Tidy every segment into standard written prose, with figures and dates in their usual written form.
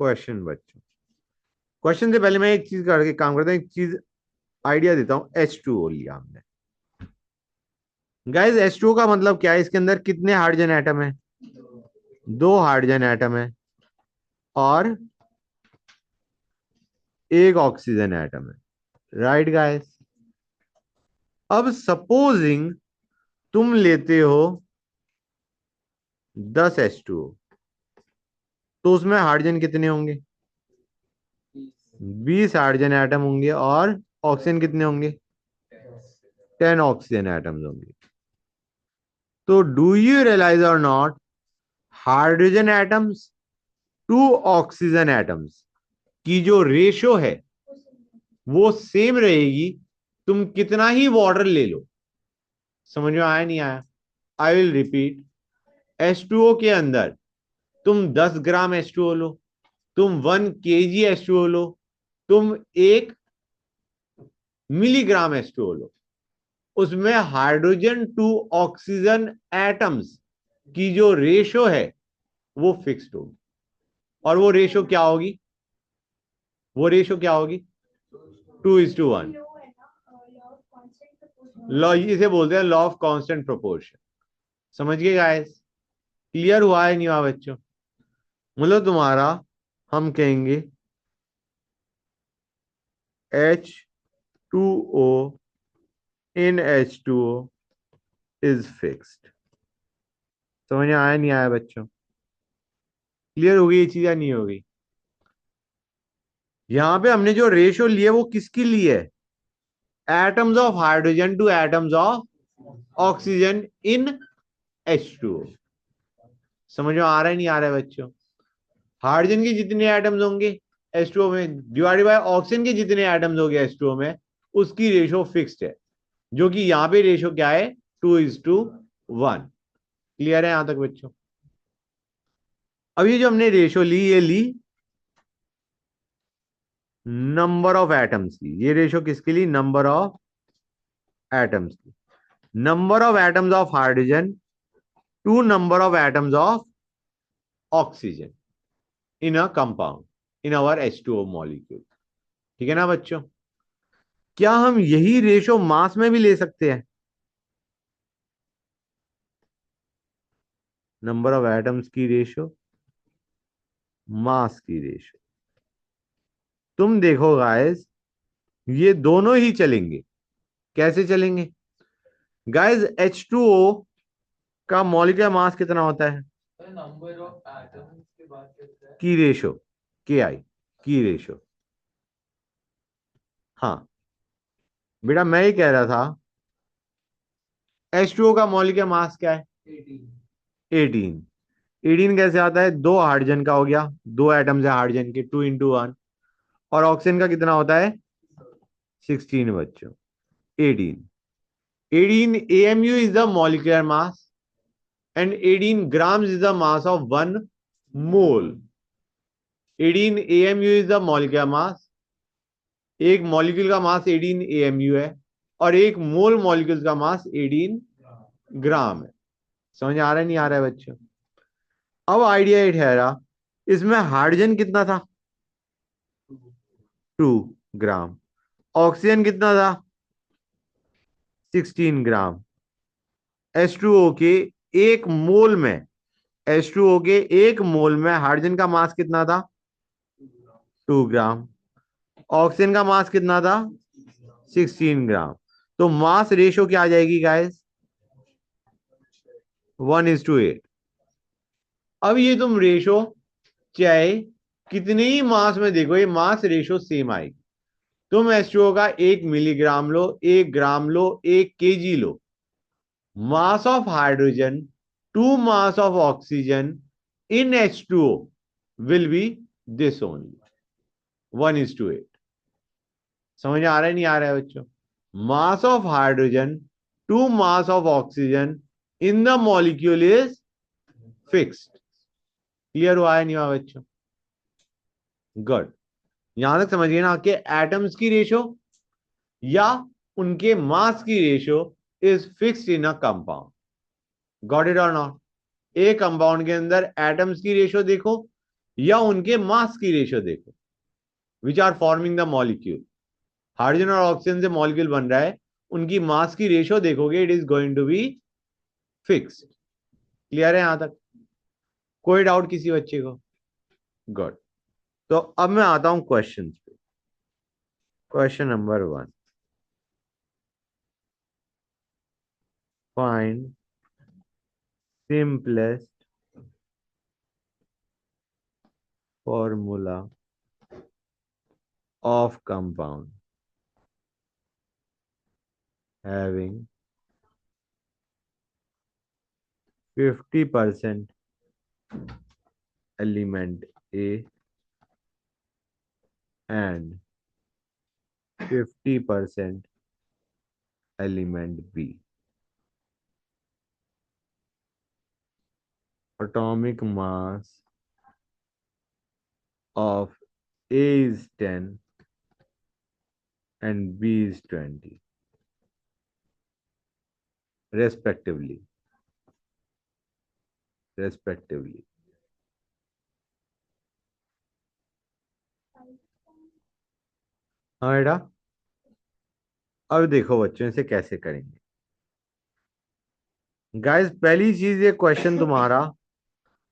Question बच्चों, question से पहले मैं एक चीज करके काम करता हूँ, एक चीज आइडिया देता हूँ। H2O लिया हमने गाइस। H2O का मतलब क्या है? इसके अंदर कितने हाइड्रोजन एटम है? दो हाइड्रोजन एटम है और एक ऑक्सीजन एटम है। Right guys. अब सपोजिंग तुम लेते हो 10 H2O, तो उसमें हाइड्रोजन कितने होंगे? 20 हाइड्रोजन एटम होंगे और ऑक्सीजन कितने होंगे? 10 ऑक्सीजन एटम्स होंगे। तो डू यू रियलाइज और not, hydrogen atoms to oxygen atoms की जो रेशो है वो सेम रहेगी, तुम कितना ही वाटर ले लो। समझ में आया नहीं आया? आई विल रिपीट। H2O के अंदर तुम 10 ग्राम H2O लो, तुम 1 kg H2O लो, तुम 1 मिलीग्राम H2O लो, उसमें हाइड्रोजन टू ऑक्सीजन एटम्स की जो रेशो है वो फिक्स्ड होगी। और वो रेशो क्या होगी? वो रेशो क्या होगी? 2:1। लॉ, इसे बोलते हैं लॉ ऑफ कांस्टेंट प्रोपोर्शन। समझ गए गाइस? क्लियर हुआ है नहीं हुआ बच्चों? मतलब तुम्हारा, हम कहेंगे H2O in H2O is fixed. समझ में आया नहीं आया बच्चों? क्लियर हो गई ये चीज या नहीं होगी? यहां पे हमने जो रेशो लिए वो किसकी ली है? Atoms of hydrogen two atoms of oxygen in H2O। समझ में आ रहा है नहीं आ रहा है बच्चों? हाइड्रोजन के जितने एटम्स होंगे H2O में डिवाइडेड बाय ऑक्सीजन के जितने एटम्स होंगे H2O में, उसकी रेशो फिक्स्ड है, जो कि यहां पे रेशो क्या है? 2:1। क्लियर है यहां तक बच्चों? अब ये जो हमने रेशो ली, ये ली नंबर ऑफ एटम्स की। ये रेशो किसके लिए? नंबर ऑफ एटम्स की। Number of atoms of hydrogen to number of atoms of oxygen in a compound, in our H2O molecule. ठीक है ना बच्चों? क्या हम यही रेशो मास में भी ले सकते हैं? नंबर ऑफ एटम्स की रेशो, मास की रेशो। तुम देखो गाइस, ये दोनों ही चलेंगे। कैसे चलेंगे गाइस? H2O का मॉलिक्यूलर मास कितना होता है? नंबर ऑफ एटम्स की बात करते हैं। की रेशो, KI की रेशो। हाँ बेटा, मैं ही कह रहा था H2O का मॉलिक्यूलर मास क्या है? 18। 18 कैसे आता है? दो हाइड्रोजन का हो गया, दो एटम्स है हाइड्रोजन के, 2:1। और ऑक्सीजन का कितना होता है? 16 बच्चों। 18। 18 AMU is the molecular mass and 18 grams is the mass of 1 mole. 18 AMU is the molecular mass। एक मॉलिक्यूल का मास 18 AMU है और एक मोल मॉलिक्यूल का मास 18 ग्राम है। समझ आ रहा है नहीं आ रहा है बच्चों? अब आइडिया ये ठहरा, इसमें हाइड्रोजन कितना था? 2 ग्राम। ऑक्सीजन कितना था? 16 ग्राम। H2O के एक मोल में, H2O के एक मोल में हाइड्रोजन का मास कितना था? 2 ग्राम। ऑक्सीजन का मास कितना था? 16 ग्राम। तो मास रेशो क्या आ जाएगी गाइस? 1:8। अब ये तुम रेशो चाहे कितने ही मास में देखो, ये मास रेशो सेम आएगी। तुम H2O का 1 मिलीग्राम लो, 1 ग्राम लो, 1 kg लो, mass of hydrogen to mass of oxygen in H2O will be this only, 1:8। समझ आ रहा है नहीं आ रहा है बच्चों? Mass of hydrogen to mass of oxygen in the molecule is fixed. Clear हुआ है नहीं हुआ बच्चों? गुड। यहां तक समझिए ना कि एटम्स की रेशो या उनके मास की ratio is fixed in a compound. Got it और नॉट? एक कंपाउंड के अंदर एटम्स की रेशो देखो या उनके मास की रेशियो देखो, which are forming the molecule. Hydrogen और ऑक्सीजन से मॉलिक्यूल बन रहा है, उनकी मास की रेशियो देखोगे, it is going to be fixed. Clear है यहां तक? कोई डाउट किसी बच्चे को? गुड। तो अब मैं आता हूं क्वेश्चन पे। Question number 1, find simplest formula of compound having 50% element A and 50% element B. Atomic mass of A is 10 and B is 20 respectively. हाँ बेटा, अब देखो बच्चों इसे कैसे करेंगे। गाइस पहली चीज, ये क्वेश्चन तुम्हारा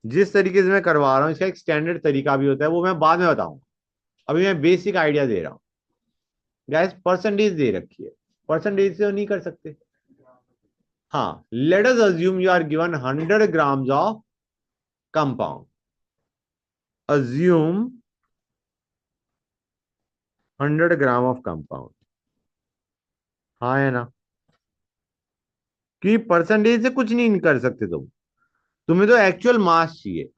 जिस तरीके से मैं करवा रहा हूं, इसका एक स्टैंडर्ड तरीका भी होता है, वो मैं बाद में बताऊंगा। अभी मैं बेसिक आइडिया दे रहा हूं। गाइस परसेंटेज दे रखी है, परसेंटेज से तो नहीं कर सकते। हाँ, let us assume you are given 100 grams of compound. Assume 100 gram of compound. हाँ है ना? कि परसेंटेज से कुछ नहीं कर सकते तुम्हें तो एक्चुअल मास चाहिए।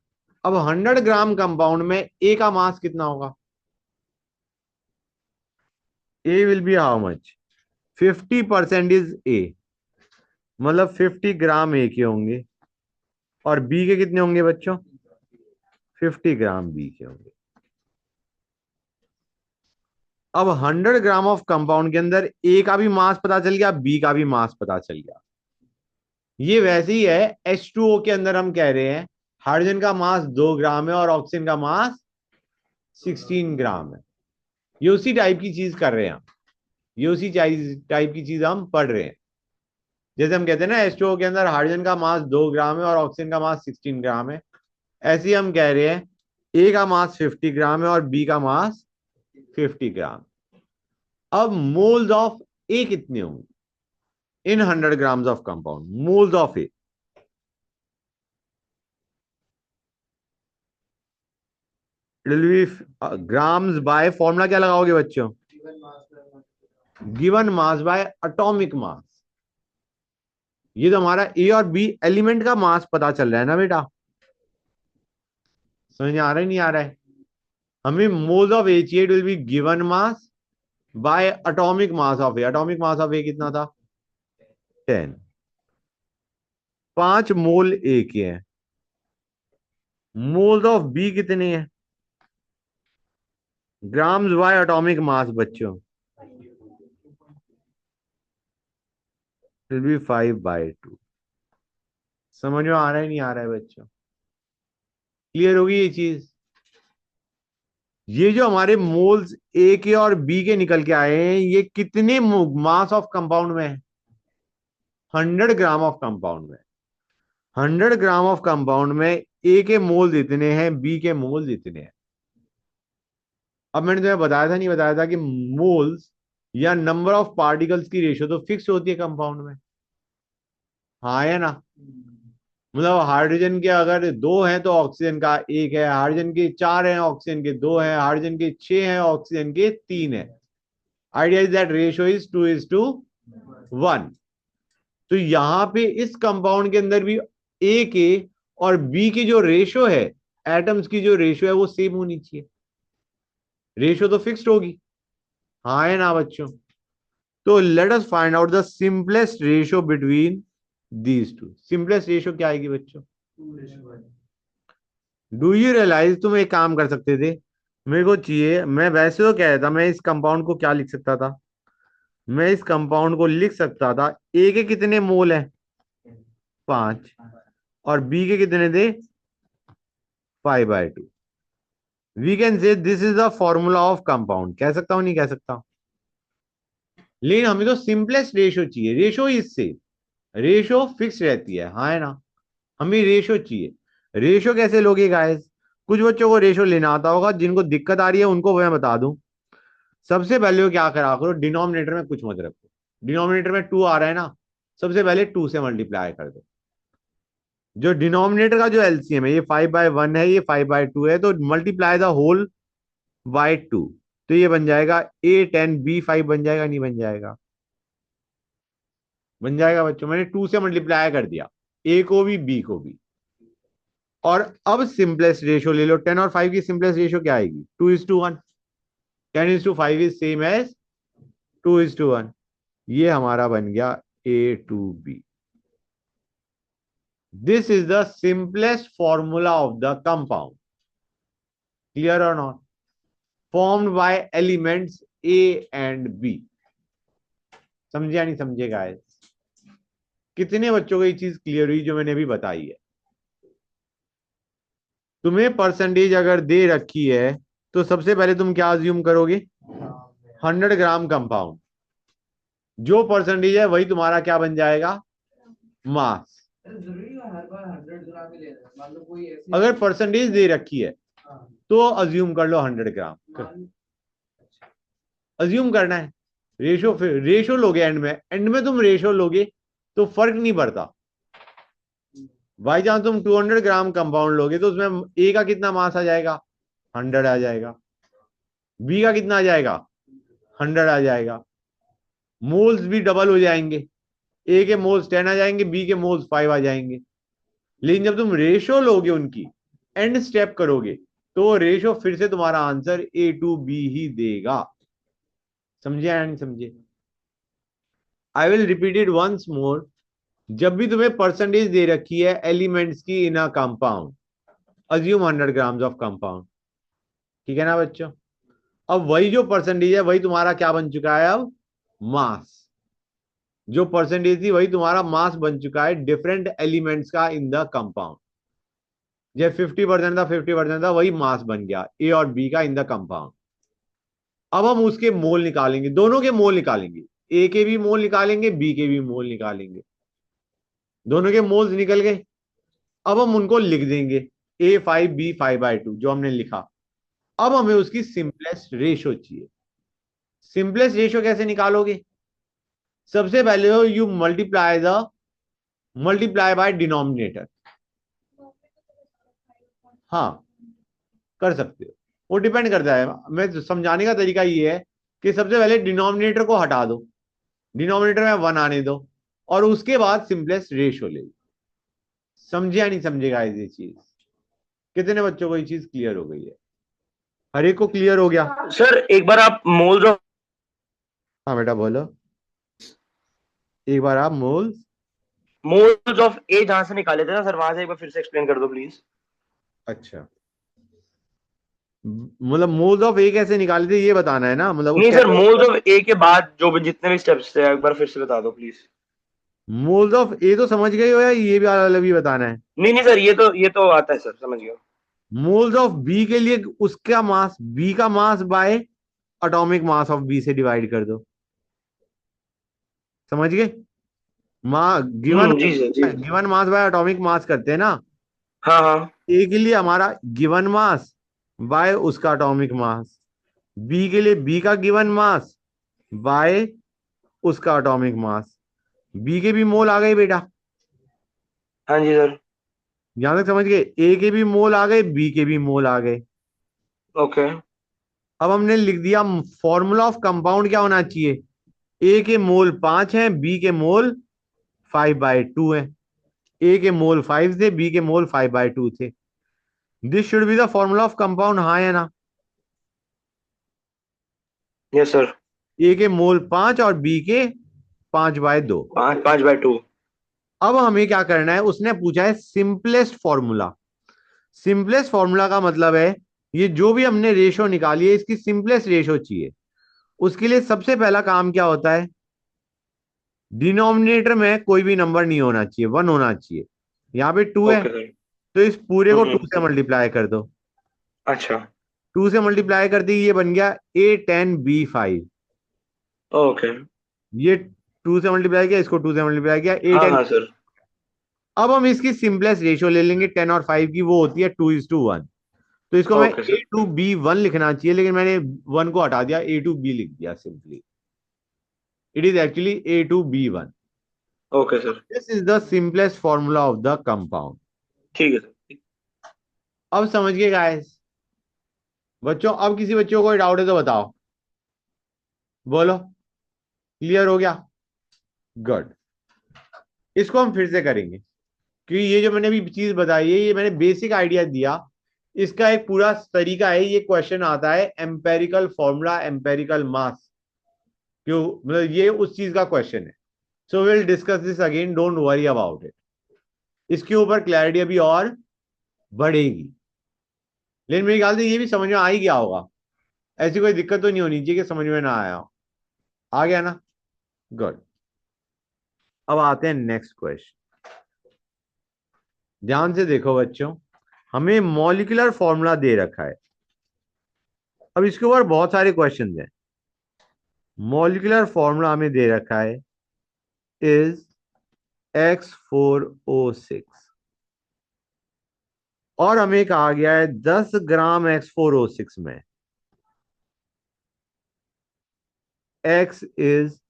अब 100 ग्राम कंपाउंड में ए का मास कितना होगा? A will be how much? 50% is A, मतलब 50 ग्राम ए के होंगे। और बी के कितने होंगे बच्चों? 50 ग्राम बी के होंगे। अब 100 ग्राम ऑफ कंपाउंड के अंदर ए का भी मास पता चल गया, बी का भी मास पता चल गया। ये वैसे ही है, H2O के अंदर हम कह रहे हैं हाइड्रोजन का मास 2 ग्राम है और ऑक्सीजन का मास 16 ग्राम है। ये उसी टाइप की चीज कर रहे हैं हम, ये उसी टाइप की चीज हम पढ़ रहे हैं। जैसे हम कहते हैं ना H2O के अंदर हाइड्रोजन का मास 2 ग्राम है और ऑक्सीजन का मास 16 ग्राम है, ऐसे ही हम कह रहे हैं ए का मास 50 ग्राम है और बी का मास 50 ग्राम। अब मोल्स ऑफ ए कितने होंगे in 100 grams of compound? Moles of A, it will be grams by, formula क्या लगाओगे बच्चों? Given mass by atomic mass. ये तो हमारा ए और बी एलिमेंट का मास पता चल रहा है ना बेटा? समझ में आ रहा है नहीं आ रहा है? हमें मोल्स ऑफ ए चाहिए, it will be given mass by atomic mass of A. Atomic mass of A कितना था? 10। 5 मोल ए के हैं। मोल्स ऑफ बी कितने हैं? ग्राम्स बाय एटॉमिक मास बच्चों, विल बी 5/2। समझ में आ रहा है नहीं आ रहा है बच्चों? क्लियर होगी ये चीज? ये जो हमारे मोल्स ए के और बी के निकल के आए हैं, ये कितने मास ऑफ कंपाउंड में है? 100 ग्राम ऑफ कंपाउंड में। 100 ग्राम ऑफ कंपाउंड में ए के मोल इतने हैं, बी के मोल इतने हैं। अब मैंने तुम्हें बताया था नहीं बताया था कि मोल्स या नंबर ऑफ पार्टिकल्स की रेशियो तो फिक्स होती है कंपाउंड में। हाँ है ना? मतलब हाइड्रोजन के अगर 2 हैं तो ऑक्सीजन का 1 है, हाइड्रोजन के 4 हैं ऑक्सीजन के 2 हैं, हाइड्रोजन के 6 हैं ऑक्सीजन के 3 है। Idea is that ratio is 2:1। तो यहां पे इस कंपाउंड के अंदर भी ए के और बी की जो रेशियो है, एटम्स की जो रेशियो है, वो सेम होनी चाहिए। रेशियो तो फिक्स्ड होगी। हाँ है ना बच्चों? तो late us find out the simplest ratio between these two. Simplest ratio क्या आएगी बच्चों? डू यू रियलाइज तुम एक काम कर सकते थे? मेरे को चाहिए, मैं वैसे तो कह रहा था, मैं इस कंपाउंड को क्या लिख सकता था? मैं इस कंपाउंड को लिख सकता था, ए के कितने मोल हैं? 5। और बी के कितने थे? 5/2। We can say this is the formula of compound, कह सकता हूं नहीं कह सकता? लेकिन हमें तो सिंपलेस्ट रेशो चाहिए, रेशो इससे रेशो फिक्स रहती है, हाँ है ना? हमें रेशो चाहिए। रेशो कैसे लोगे गाइस? कुछ बच्चों को रेशो लेना आता होगा, जिनको दिक्कत आ रही है उनको मैं बता दूं। सबसे पहले वो क्या करा करो, डिनोमिनेटर में कुछ मत रखो। डिनोमिनेटर में 2 आ रहा है ना, सबसे पहले 2 से मल्टीप्लाई कर दो। जो डिनोमिनेटर का जो एलसीएम है, ये 5/1 है, ये 5/2 है, तो मल्टीप्लाई द होल बाय 2। तो ये बन जाएगा A10B5, बन जाएगा नहीं बन जाएगा? बन जाएगा बच्चों, मैंने 2 से मल्टीप्लाई कर दिया, ए को भी बी को भी। और अब सिंपलेस्ट रेशियो ले लो, 10 और 5 की सिंपलेस्ट रेशियो क्या आएगी? 2:1। 10:5 इज सेम एज 2:1। ये हमारा बन गया A to B। This is the simplest formula of the compound, clear और not? Formed by elements A and B। समझे या नहीं समझे गाइस? कितने बच्चों को ये चीज क्लियर हुई जो मैंने अभी बताई है? तुम्हें परसेंटेज अगर दे रखी है तो सबसे पहले तुम क्या अज्यूम करोगे? 100 ग्राम कंपाउंड। जो परसेंटेज है वही तुम्हारा क्या बन जाएगा? मास। जरूरी है हर बार 100 ग्राम ही लेना है? मान लो कोई ऐसी अगर परसेंटेज दे रखी है हाँ, तो अज्यूम कर लो 100 ग्राम। अज्यूम करना है। रेशो, फिर रेशो लोगे एंड में तुम रेशो लोगे तो फर्क नहीं पड़ता। भाई चांस तुम 200 ग्राम कंपाउंड लोगे तो उसमें ए का कितना मास आ जाएगा? 100 आ जाएगा। बी का कितना आ जाएगा? 100 आ जाएगा। मोल्स भी डबल हो जाएंगे, ए के मोल्स 10 आ जाएंगे, बी के मोल्स 5 आ जाएंगे। लेकिन जब तुम रेशो लोगे उनकी, एंड स्टेप करोगे, तो रेशो फिर से तुम्हारा आंसर A to B ही देगा। समझे या नहीं समझे? I will repeat it once more. जब भी तुम्हें परसेंटेज दे रखी है एलिमेंट्स की in a compound, assume 100 grams of compound, ठीक है ना बच्चों? अब वही जो परसेंटेज है वही तुम्हारा क्या बन चुका है अब? मास। जो परसेंटेज थी वही तुम्हारा मास बन चुका है डिफरेंट एलिमेंट्स का इन द कंपाउंड। जब 50% था, 50% था, वही मास बन गया ए और बी का इन द कंपाउंड। अब हम उसके मोल निकालेंगे, दोनों के मोल निकालेंगे, ए के भी मोल निकालेंगे, बी के भी मोल निकालेंगे। दोनों के मोल्स निकल गए। अब हम उनको लिख देंगे A5B5/2 जो हमने लिखा। अब हमें उसकी सिंपलेस्ट रेशो चाहिए। सिंपलेस्ट रेशो कैसे निकालोगे? सबसे पहले हो यू मल्टीप्लाई बाय डिनोमिनेटर। हाँ, कर सकते हो, वो डिपेंड करता है। मैं समझाने का तरीका ये है कि सबसे पहले डिनोमिनेटर को हटा दो, डिनोमिनेटर में 1 आने दो, और उसके बाद सिंपलेस्ट रेशियो ले लो। समझे या नहीं समझेगा ये चीज? कितने बच्चों को ये चीज क्लियर हो गई है? हर एक को क्लियर हो गया? सर एक बार आप मोल्स ऑफ हाँ बेटा बोलो, एक बार आप मोल्स। ए जहां से निकाले थे ना सर, वहां से एक बार फिर से एक्सप्लेन कर दो प्लीज। अच्छा, मतलब मोल्स ऑफ ए कैसे निकाले थे ये बताना है ना, मतलब नहीं सर, कैसे? मोल्स ऑफ ए के बाद जो भी जितने भी स्टेप्स थे एक बार फिर से बता दो प्लीज। मोल्स ऑफ ए तो समझ गए हो, या ये भी अलग भी बताना है? नहीं नहीं सर, ये तो आता है सर, समझ गया। मोल्स ऑफ बी के लिए उसका मास, बी का mass by atomic mass of B से डिवाइड कर दो। समझ गए? गिवन जी सर, जी sir. Given mass by atomic mass करते हैं ना। हाँ हाँ। ए के लिए हमारा गिवन मास बाय उसका एटॉमिक मास, बी के लिए बी का गिवन मास बाय उसका एटॉमिक मास। बी के भी मोल आ गए बेटा, हाँ जी सर। यहां तक समझ गए? ए के भी मोल आ गए, बी के भी मोल आ गए। ओके। अब हमने लिख दिया फॉर्मूला ऑफ कंपाउंड क्या होना चाहिए? ए के मोल 5 हैं, बी के मोल 5/2 हैं। ए के मोल 5 थे, बी के मोल 5/2 थे। This should be the formula of compound, हाँ या ना? Yes sir. ए के मोल 5 और बी के 5/2। 5/2। अब हमें क्या करना है, उसने पूछा है सिंपलेस्ट फॉर्मूला। सिंपलेस्ट फॉर्मूला का मतलब है ये जो भी हमने रेशो निकाली है इसकी सिंपलेस्ट रेशो चाहिए। उसके लिए सबसे पहला काम क्या होता है? डिनोमिनेटर में कोई भी नंबर नहीं होना चाहिए, 1 होना चाहिए। यहाँ पे 2 है, ओके सर। तो इस पूरे को 2 हम्म। से मल्टीप्लाई कर दो। अच्छा। 2 से मल्टीप्लाई करते ही ये बन गया A10B5। ओके। ये 2 से मल्टीप्लाई किया, इसको 2 से मल्टीप्लाई किया, हाँ A10। हाँ सर। अब हम इसकी सिंपलेस्ट रेशियो ले लेंगे 10 और 5 की, वो होती है 2:1। तो इसको मैं ओके सर। A2B1 लिखना चाहिए, लेकिन मैंने 1 को हटा दिया, A2B लिख दिया simply. It is actually A2B1। Okay sir. This is the simplest formula of the compound. ठीक है सर। अब समझ गए गाइस बच्चों? अब किसी बच्चों को कोई डाउट है तो बताओ, बोलो। क्लियर हो गया? गुड। इसको हम फिर से करेंगे, क्योंकि ये जो मैंने अभी चीज बताई है, ये मैंने बेसिक आइडिया दिया। इसका एक पूरा तरीका है, ये क्वेश्चन आता है एम्पेरिकल फॉर्मूला, एम्पेरिकल मास, क्यों मतलब ये उस चीज का क्वेश्चन है। So will discuss this again, don't worry about it. इसके ऊपर क्लैरिटी अभी और बढ़ेगी, लेकिन मेरे ख्याल से ये भी समझ में आ ही गया होगा। ऐसी कोई दिक्कत तो नहीं होनी चाहिए कि समझ में ना आया हो। आ गया ना? गुड। अब आते हैं नेक्स्ट क्वेश्चन। ध्यान से देखो बच्चों, हमें मॉलिक्यूलर फॉर्मूला दे रखा है। अब इसके ऊपर बहुत सारे क्वेश्चन हैं। मॉलिक्यूलर फॉर्मूला हमें दे रखा है इज X4O6, और हमें कहा गया है 10 ग्राम X4O6 में X इज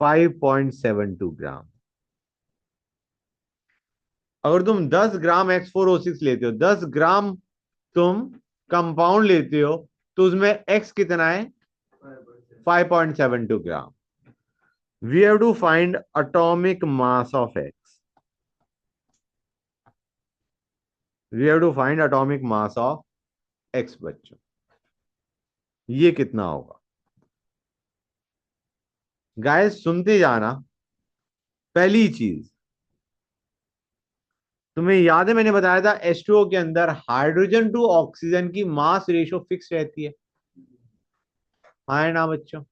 5.72 ग्राम। अगर तुम 10 ग्राम X4O6 लेते हो, 10 ग्राम तुम कंपाउंड लेते हो, तो उसमें X कितना है? 5.72 ग्राम। We have to find atomic mass of X. We have to find atomic mass of X बच्चों। ये कितना होगा? गाइस सुनते जाना। पहली चीज, तुम्हें याद है मैंने बताया था H2O के अंदर हाइड्रोजन टू ऑक्सीजन की मास रेशियो फिक्स रहती है, हाँ ना बच्चों?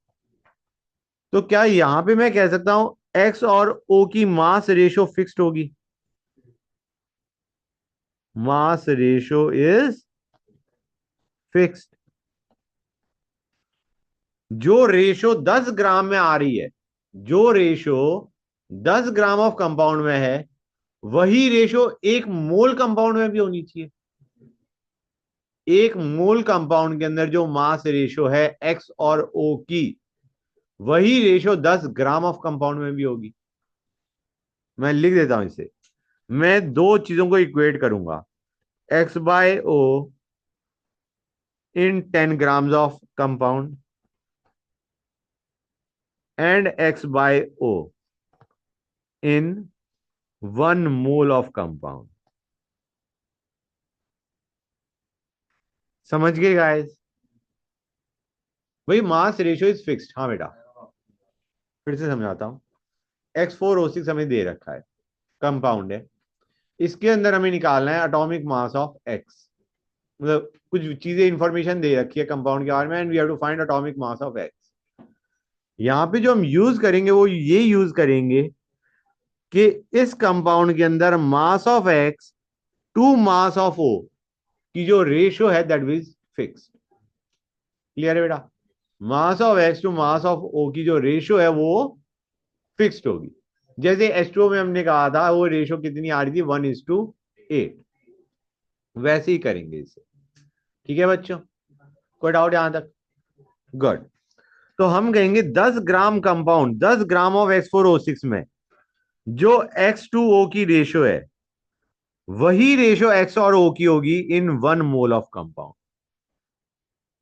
तो क्या यहां पे मैं कह सकता हूं X और O की मास रेशियो फिक्स्ड होगी? Mass ratio is fixed. जो रेशो 10 ग्राम में आ रही है, जो रेशो 10 ग्राम ऑफ कंपाउंड में है, वही रेशो एक मोल कंपाउंड में भी होनी चाहिए। एक मोल कंपाउंड के अंदर जो मास रेशो है एक्स और ओ की, वही रेशो 10 ग्राम ऑफ कंपाउंड में भी होगी। मैं लिख देता हूं इसे। मैं दो चीजों को इक्वेट करूंगा, X by O in 10 grams of compound and X by O in 1 mole of compound. समझ गए गाइस? भाई मास रेशियो इज फिक्स्ड। हाँ बेटा, फिर से समझाता हूं। X4O6 हमें दे रखा है, कंपाउंड है। इसके अंदर हमें निकालना है एटॉमिक मास ऑफ X। मतलब कुछ चीजें इंफॉर्मेशन दे रखी है कंपाउंड के बारे में, and we have to find atomic mass of X। यहां पे जो हम यूज करेंगे वो ये यूज करेंगे कि इस कंपाउंड के अंदर mass of X to mass of O की जो रेशियो है दैट इज फिक्स्ड। क्लियर है बेटा? Mass of X to mass of O की जो रेशियो है वो फिक्स्ड होगी। जैसे H2O में हमने कहा था वो रेशियो कितनी आ रही थी, 1:8। वैसे ही करेंगे इसे। ठीक है बच्चों? कोई डाउट यहां तक? गुड। तो हम कहेंगे 10 gram compound, 10 gram of X4O6 में जो X2O की रेशियो है, वही रेशियो X और O की होगी in 1 mole of compound.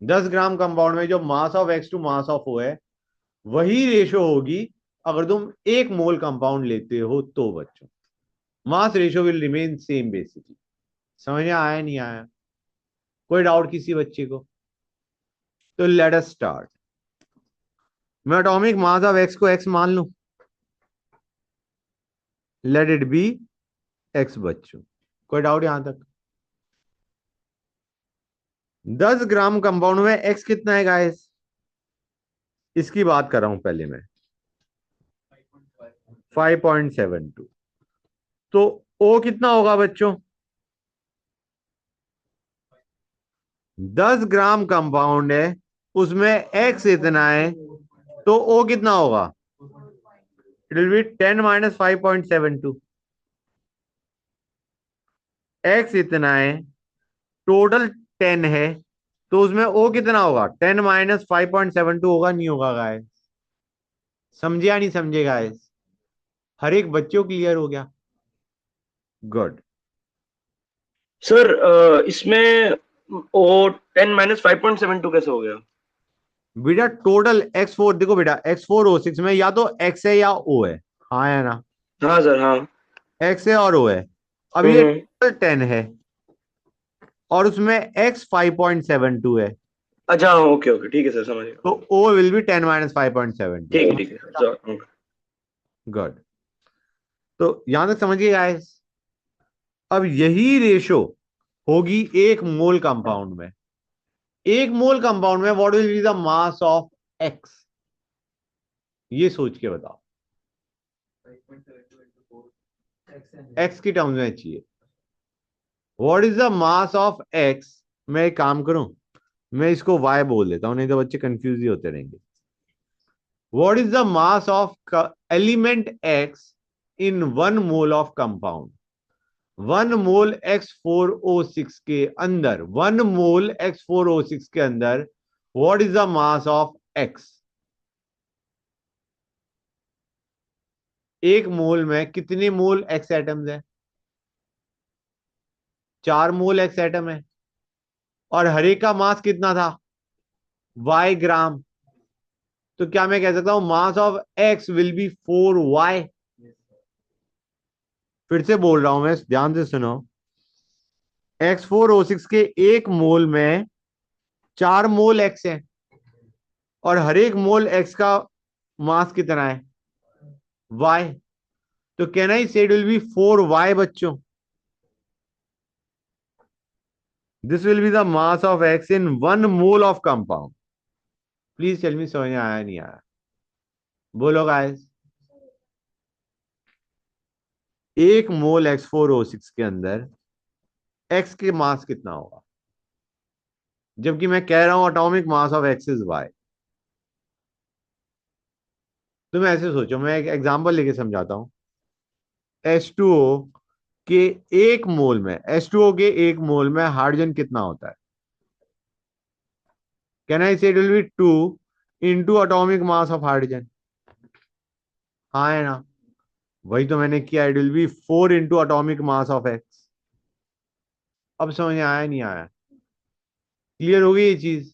10 gram compound में जो mass of X to mass of O है, वही रेशियो होगी अगर तुम 1 मोल कंपाउंड लेते हो तो बच्चों। Mass ratio will remain same basically. समझ में आया नहीं आया? कोई डाउट किसी बच्चे को? तो लेट अस स्टार्ट। मैं एटॉमिक मास ऑफ X को X मान लूं, लेट इट बी X बच्चों। कोई डाउट यहां तक? 10 ग्राम कंपाउंड में X कितना है गाइस? इसकी बात कर रहा हूं पहले मैं, 5.72। तो O कितना होगा बच्चों? 10 ग्राम कंपाउंड है, उसमें एक्स इतना है, तो ओ कितना होगा? It will B 10 - 5.72। एक्स इतना है, टोटल 10 है, तो उसमें ओ कितना होगा? 10 - 5.72 होगा, नहीं होगा गाइस? समझे या नहीं समझे गाइस? हर एक बच्चों क्लियर हो गया? गुड। सर इसमें वो 10 - 5.72 कैसे हो गया? बेटा टोटल X4 देखो बेटा, X4O6 में या तो एक्स है या ओ है। हाँ या ना? हाँ सर, हाँ। एक्स है और ओ है। अब ये हम्म। टोटल 10 है और उसमें एक्स 5.72 है, अच्छा, हाँ, ओके ओके, ठीक है सर, समझ गया। तो ओ विल बी 10 - 5.72। ठीक है सर, ओके। गुड। तो यहां तक समझिए गाइस। अब यही रेशो होगी एक मोल कंपाउंड में। एक मोल कंपाउंड में what will be the mass of x? ये सोच के बताओ। 5.72 एक्स की टर्म्स में चाहिए। What is the mass of x? मैं एक काम करूं, मैं इसको वाई बोल देता हूं, नहीं तो बच्चे कंफ्यूज ही होते रहेंगे। What is the mass of element x in 1 mole of compound? 1 mole X4O6 के अंदर, 1 मोल X4O6 के अंदर what is the mass of x? एक मोल में कितने मोल एक्स एटम्स है? 4 मोल एक्स एटम है, और हर एक का मास कितना था? Y ग्राम। तो क्या मैं कह सकता हूं मास of x will be 4Y? फिर से बोल रहा हूं मैं, ध्यान से सुनो। X4O6 के एक मोल में 4 मोल एक्स है, और हर एक मोल एक्स का मास कितना है? Y। तो कैन आई से इट विल बी 4Y बच्चों? This will be the mass of X in 1 mole of compound. Please tell me, समझ में आया नहीं आया? बोलो गाइस। एक मोल X4O6 के अंदर एक्स के मास कितना होगा, जबकि मैं कह रहा हूं atomic mass of X is Y? तुम ऐसे सोचो, मैं एक एग्जांपल लेके समझाता हूं। H2O के एक मोल में, H2O के एक मोल में हाइड्रोजन कितना होता है? कैन आई से it will B 2 * atomic mass of hydrogen? हाँ है ना? वही तो मैंने किया, it will B 4 * atomic mass of x. अब समझ में आया नहीं आया? क्लियर हो गई ये चीज?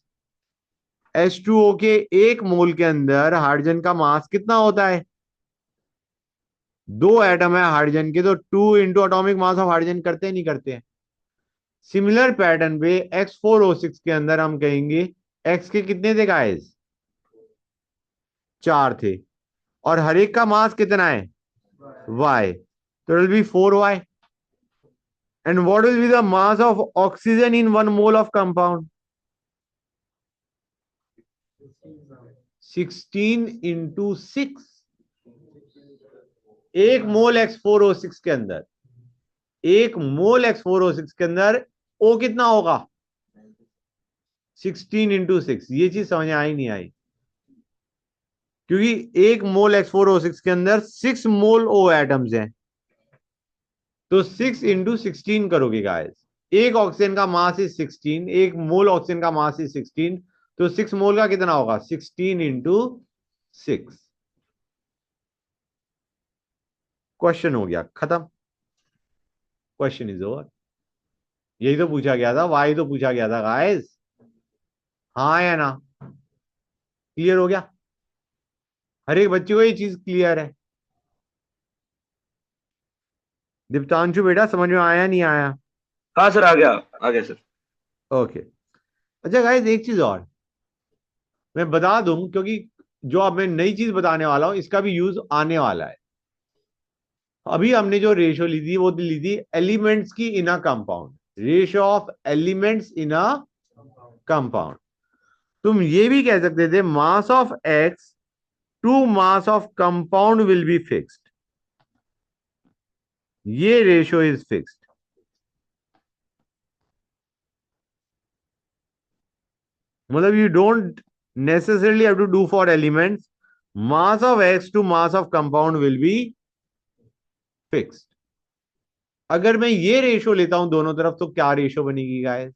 H2O के एक मोल के अंदर हाइड्रोजन का मास कितना होता है? 2 एटम है हाइड्रोजन के, तो 2 * एटॉमिक मास ऑफ हाइड्रोजन करते हैं नहीं करते हैं? सिमिलर पैटर्न पे X4O6 के अंदर हम कहेंगे एक्स के कितने थे गाइस? 4 थे, और हर एक का मास कितना है? Y। तो it will be 4Y। And what will be the mass of oxygen in 1 mole of compound? 16 * 6। एक मोल X4O6 के अंदर, एक मोल X4O6 के अंदर O कितना होगा? 16 * 6। ये चीज समझ में आई नहीं आई? क्योंकि एक मोल X4O6 के अंदर 6 मोल O एटम्स हैं, तो 6 * 16 करोगे गाइस। एक ऑक्सीजन का मास इज 16, एक मोल ऑक्सीजन का मास इज 16, तो 6 मोल का कितना होगा? 16 * 6। क्वेश्चन हो गया खत्म। Question is over. यही तो पूछा गया था, वाई तो पूछा गया था गाइस। हाँ या ना? क्लियर हो गया? हर एक बच्चे को ये चीज क्लियर है? दीप्तांशु बेटा समझ में आया नहीं आया? हाँ सर, आ गया सर। ओके। अच्छा गाइस, एक चीज और मैं बता दूं, क्योंकि जो अब मैं नई चीज बताने वाला हूं इसका भी यूज आने वाला है। अभी हमने जो रेशो ली थी वो ली थी एलिमेंट्स की in a compound, ratio of elements in a compound. तुम ये भी कह सकते थे mass of X to mass of compound will be fixed. ये रेशो इज फिक्स्ड। मतलब you don't necessarily have to do for elements. Mass of X to mass of compound will be fixed. अगर मैं ये ratio लेता हूं दोनों तरफ तो क्या रेशो बनेगी गाइस?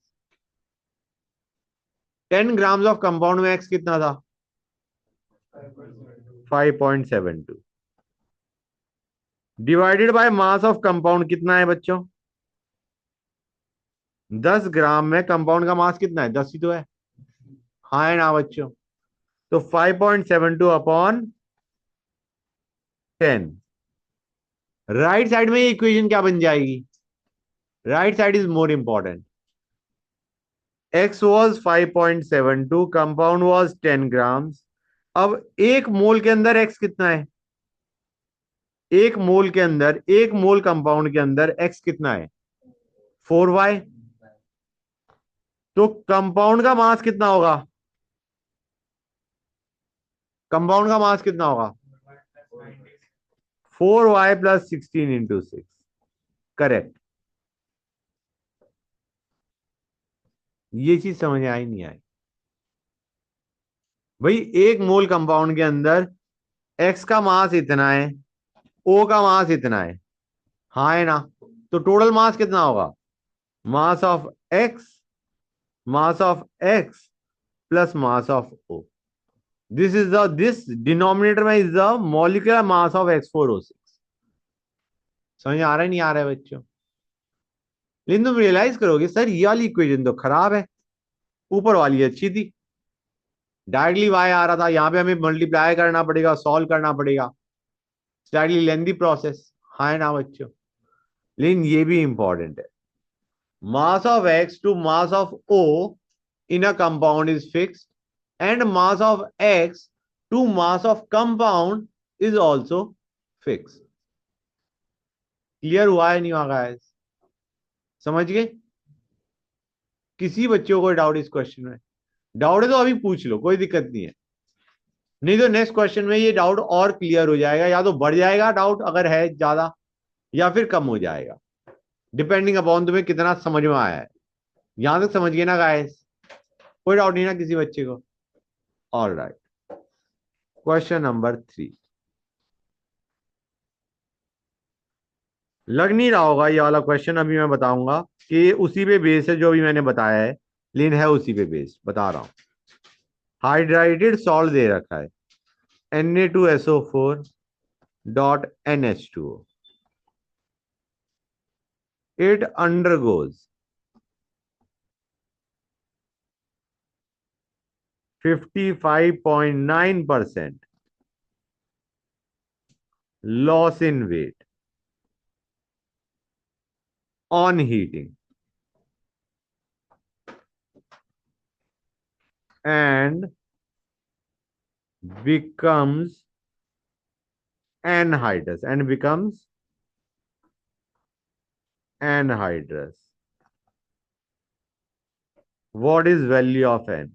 10 ग्राम्स ऑफ कंपाउंड में X कितना था? 5.72 divided by mass of compound कितना है बच्चों? 10 ग्राम में कंपाउंड का मास कितना है? 10 ही तो है। हाँ है ना बच्चों? तो 5.72 अपॉन 10। राइट साइड में ये इक्वेशन क्या बन जाएगी? Right side is more important. X was 5.72, compound was 10 grams. अब एक मोल के अंदर X कितना है? एक मोल के अंदर, एक मोल कंपाउंड के अंदर X कितना है? 4y। तो कंपाउंड का मास कितना होगा? कंपाउंड का मास कितना होगा? 4y plus 16 into 6। करेक्ट। ये चीज समझ में आई नहीं आई? भाई एक मोल कंपाउंड के अंदर X का मास इतना है, O का मास इतना है, हाँ है ना? तो टोटल मास कितना होगा? Mass of x plus mass of O। This denominator में is the molecular mass of X4O6। समझ आ रहा है नहीं आ रहा है बच्चों? लेकिन तुम रियलाइज करोगे सर ये वाली इक्वेशन तो खराब है, ऊपर वाली अच्छी थी। डायरेक्टली y आ रहा था, यहां पे हमें मल्टीप्लाई करना पड़ेगा, सॉल्व करना पड़ेगा, स्लाइटली लेंथी प्रोसेस। हाँ है ना बच्चों? लेकिन ये भी इंपॉर्टेंट है, mass of X to mass of O in a compound is fixed and mass of X to mass of compound is also fixed। Clear हुआ है नहीं हुआ गाइस? समझ गए? किसी बच्चों को डाउट इस क्वेश्चन में? डाउट है तो अभी पूछ लो, कोई दिक्कत नहीं है, नहीं तो नेक्स्ट क्वेश्चन में ये डाउट और क्लियर हो जाएगा, या तो बढ़ जाएगा डाउट अगर है ज्यादा, या फिर कम हो जाएगा, डिपेंडिंग अपॉन तुम्हें कितना समझ में आया है। यहां तक समझ गए ना गाइस? कोई डाउट नहीं ना किसी बच्चे को? All right, question number 3। लग नहीं रहा होगा ये वाला क्वेश्चन, अभी मैं बताऊंगा कि उसी पे बेस है जो भी मैंने बताया है, लेकिन है उसी पे बेस, बता रहा हूं। हाइड्राइटेड सॉल्ट दे रखा है Na2SO4 dot NH2O। It undergoes 55.9% loss in weight on heating and becomes anhydrous। What is value of N?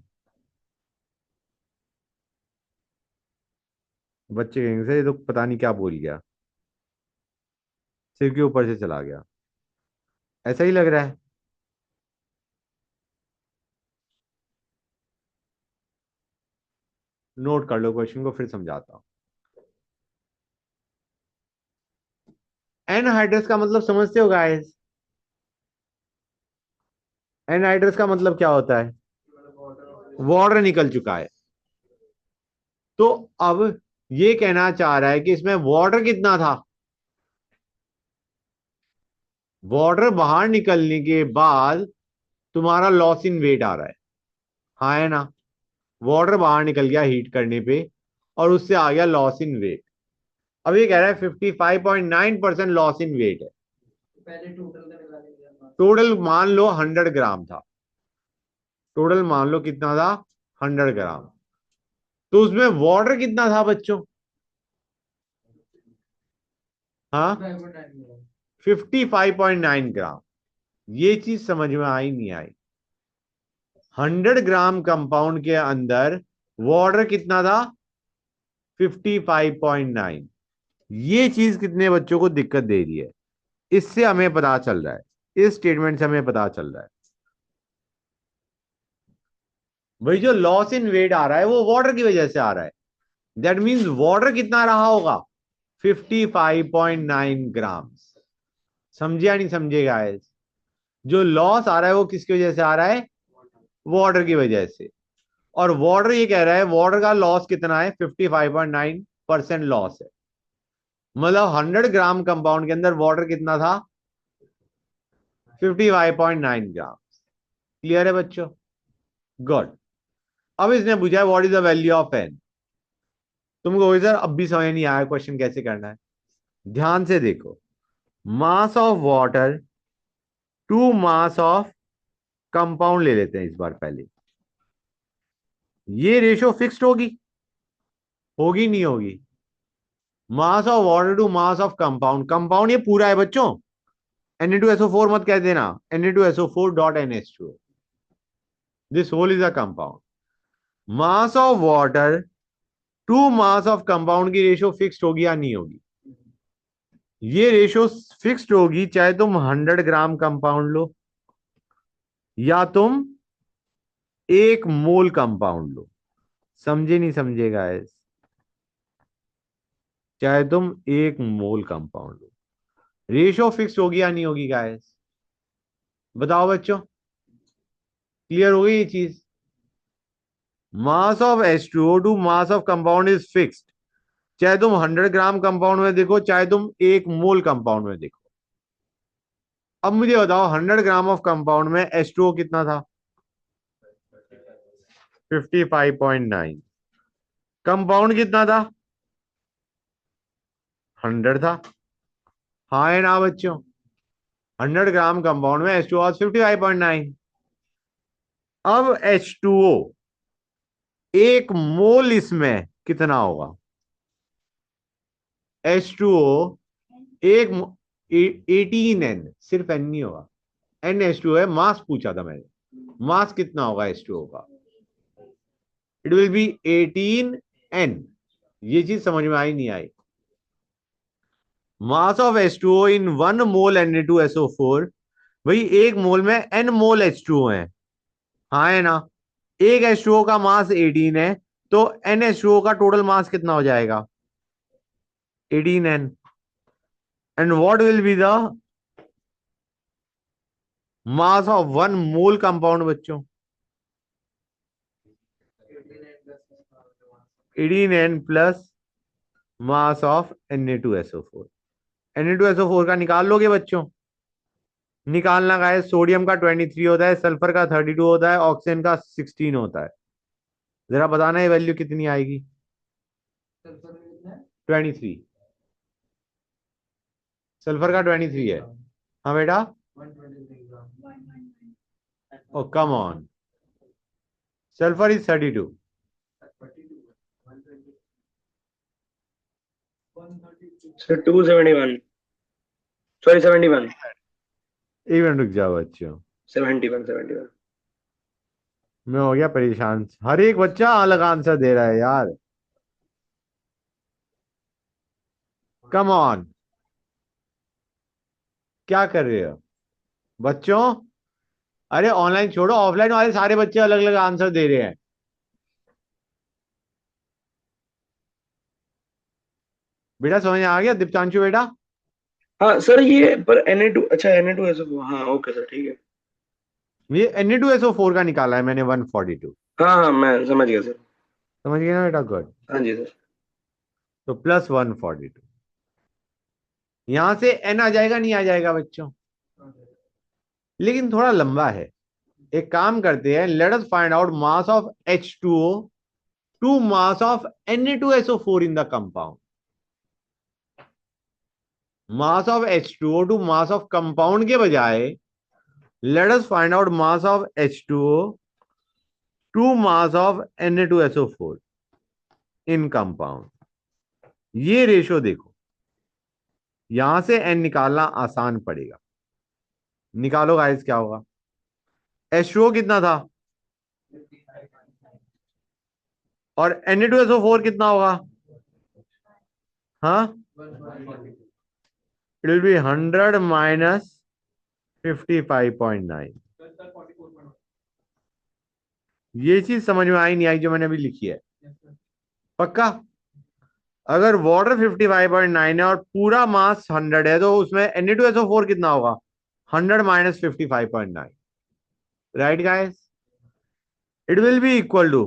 बच्चे कहेंगे सर ये तो पता नहीं क्या बोल गया, सिर के ऊपर से चला गया, ऐसा ही लग रहा है। नोट कर लो क्वेश्चन को, फिर समझाता हूं। एनहाइड्रस का मतलब समझते हो गाइस? एनहाइड्रस का मतलब क्या होता है? वाटर निकल चुका है। तो अब ये कहना चाह रहा है कि इसमें वाटर कितना था? वाटर बाहर निकलने के बाद तुम्हारा लॉस इन वेट आ रहा है, हाँ है ना? वाटर बाहर निकल गया हीट करने पे और उससे आ गया लॉस इन वेट। अब ये कह रहा है 55.9% लॉस इन वेट है। पहले टोटल का निकाल लिया। टोटल मान लो 100 ग्राम था, टोटल मान लो कितना था? 100 ग्राम। तो उसमें वाटर कितना था बच्चों? हाँ, 55.9 ग्राम। ये चीज समझ में आई नहीं आई? 100 ग्राम कंपाउंड के अंदर वाटर कितना था? 55.9। ये चीज कितने बच्चों को दिक्कत दे रही है? इससे हमें पता चल रहा है, इस स्टेटमेंट से हमें पता चल रहा है भाई जो लॉस इन वेट आ रहा है वो वाटर की वजह से आ रहा है। दैट मीन्स वाटर कितना रहा होगा, 55.9 ग्राम। समझे या नहीं समझे गाइस? जो लॉस आ रहा है वो किसकी वजह से आ रहा है, वाटर की वजह से। और वाटर ये कह रहा है वाटर का लॉस कितना है, 55.9% लॉस है। मतलब 100 ग्राम कंपाउंड के अंदर वाटर कितना था, 55.9 ग्राम। क्लियर है बच्चों? गुड। अब इसने पूछा है what is the value of N. तुमको सर अब भी समझ नहीं आया क्वेश्चन कैसे करना है। ध्यान से देखो, mass of water to mass of compound ले लेते हैं इस बार पहले। ये रेशो फिक्स्ड होगी, होगी नहीं होगी? Mass of water to mass of compound, compound ये पूरा है बच्चों, Na2SO4 मत कह देना, Na2SO4 dot NH2, this whole is a compound. Mass of water to mass of compound की रेशो फिक्स्ड होगी या नहीं होगी? ये रेशो फिक्स्ड होगी चाहे तुम 100 ग्राम कंपाउंड लो या तुम 1 मोल कंपाउंड लो। समझे नहीं समझे गाइस? चाहे तुम 1 मोल कंपाउंड लो, रेशो फिक्स्ड होगी या नहीं होगी गाइस? बताओ बच्चों, क्लियर हो गई ये चीज? Mass of H2O to mass of compound is fixed, चाहे तुम 100 ग्राम कंपाउंड में देखो चाहे तुम 1 मोल कंपाउंड में देखो। अब मुझे बताओ 100 ग्राम ऑफ कंपाउंड में H2O कितना था, 55.9। कंपाउंड कितना था, 100 था। हाँ है ना बच्चों? 100 ग्राम कंपाउंड में H2O 55.9। अब H2O 1 मोल इसमें कितना होगा, H2O 18N, सिर्फ N नहीं होगा, NH2 है। मास पूछा था मैंने, मास कितना होगा H2O का, इट विल बी 18N। ये चीज समझ में आई नहीं आई? मास of H2O in 1 mole Na2SO4, भाई 1 मोल में N मोल H2O है। हाँ है ना? एक H2O का मास 18 है, तो NH2O का टोटल मास कितना हो जाएगा, 18N। And what will be the mass of 1 mole compound बच्चों, 18N plus mass of Na2SO4। Na2SO4 का निकाल लोगे बच्चों? निकालना का है, सोडियम का 23 होता है, सल्फर का 32 होता है, ऑक्सीजन का 16 होता है। जरा बताना ये वैल्यू कितनी आएगी, 23। सल्फर का 23 है। हाँ बेटा, 123 oh come on, sulphur is 32। 132 sir 271, sorry 71, एक मिनट रुक जाओ बच्चों, 71। मैं हो गया परेशान, हर एक बच्चा अलग आंसर दे रहा है यार। कम ऑन, क्या कर रहे हो बच्चों? अरे ऑनलाइन छोड़ो, ऑफलाइन वाले सारे बच्चे अलग अलग आंसर दे रहे हैं। बेटा समझ आ गया दीप्तांशु बेटा? हाँ सर, ये पर Na2, अच्छा Na2SO4, हाँ ओके सर, ठीक है। ये Na2SO4 का निकाला है मैंने 142। हाँ हाँ, मैं समझ गया सर। समझ गए ना बेटा? गुड। हाँ जी सर। तो प्लस 142, यहां से N आ जाएगा नहीं आ जाएगा बच्चों? लेकिन थोड़ा लंबा है, एक काम करते हैं, let us find out mass of H2O to mass of Na2SO4 in the compound. Mass of H2O to mass of compound के बजाय let us find out mass of H2O to mass of Na2SO4 in compound. ये ratio देखो, यहां से N निकालना आसान पड़ेगा। निकालो गाइस, क्या होगा? H2O कितना था और Na2SO4 कितना होगा? हाँ, 142 इट विल बी 100 माइनस 55.9। ये चीज समझ में आई नहीं आई जो मैंने अभी लिखी है? पक्का? अगर वाटर 55.9 है और पूरा मास 100 है तो उसमें Na2SO4 कितना होगा? 100 minus 55.9, right guys? It will be equal to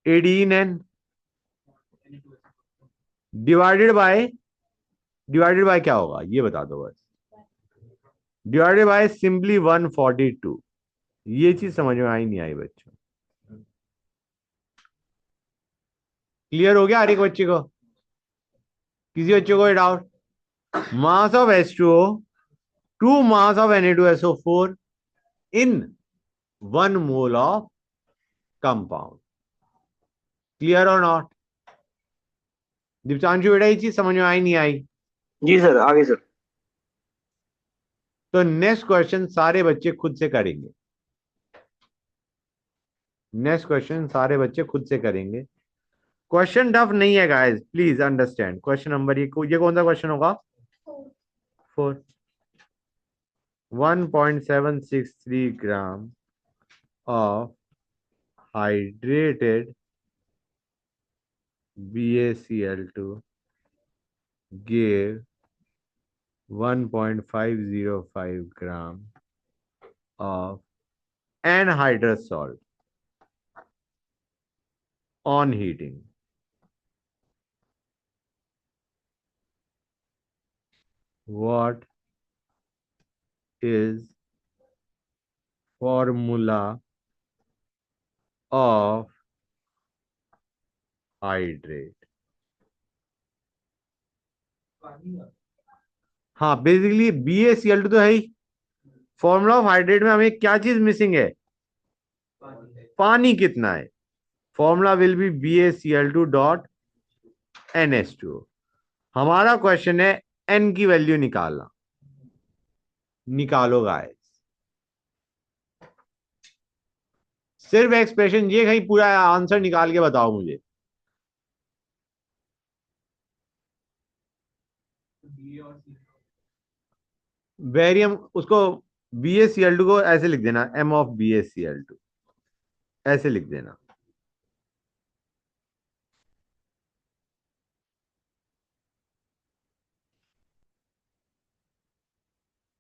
18N divided by क्या होगा ये बता दो बस। Divided by simply 142। ये चीज समझ में आई नहीं आई बच्चों? क्लियर हो गया हर एक बच्चे को? किसी बच्चे को doubt? Mass of H2O to mass of Na2SO4 in 1 mole of compound. Clear और नॉट? दीप्तांशु बेटा ये चीज समझ में आई नहीं आई? जी सर, आगे सर। तो नेक्स्ट क्वेश्चन सारे बच्चे खुद से करेंगे। नेक्स्ट क्वेश्चन सारे बच्चे खुद से करेंगे। क्वेश्चन टफ नहीं है guys, please understand. Question number ये कौन सा क्वेश्चन होगा? 4। 1.763 gram of hydrated BaCl2 gave 1.505 gram of anhydrous salt on heating. What is formula of hydrate? हाँ बेसिकली BaCl2 तो है ही। फॉर्मूला ऑफ हाइड्रेट में हमें क्या चीज मिसिंग है? पानी कितना है? Formula will be BaCl2 dot NH2। हमारा क्वेश्चन है N की वैल्यू निकालना। निकालो गाइस। सिर्फ एक्सप्रेशन ये कहीं पूरा आंसर निकाल के बताओ मुझे। वेरियम उसको BaCl2 को ऐसे लिख देना, M ऑफ BaCl2 ऐसे लिख देना।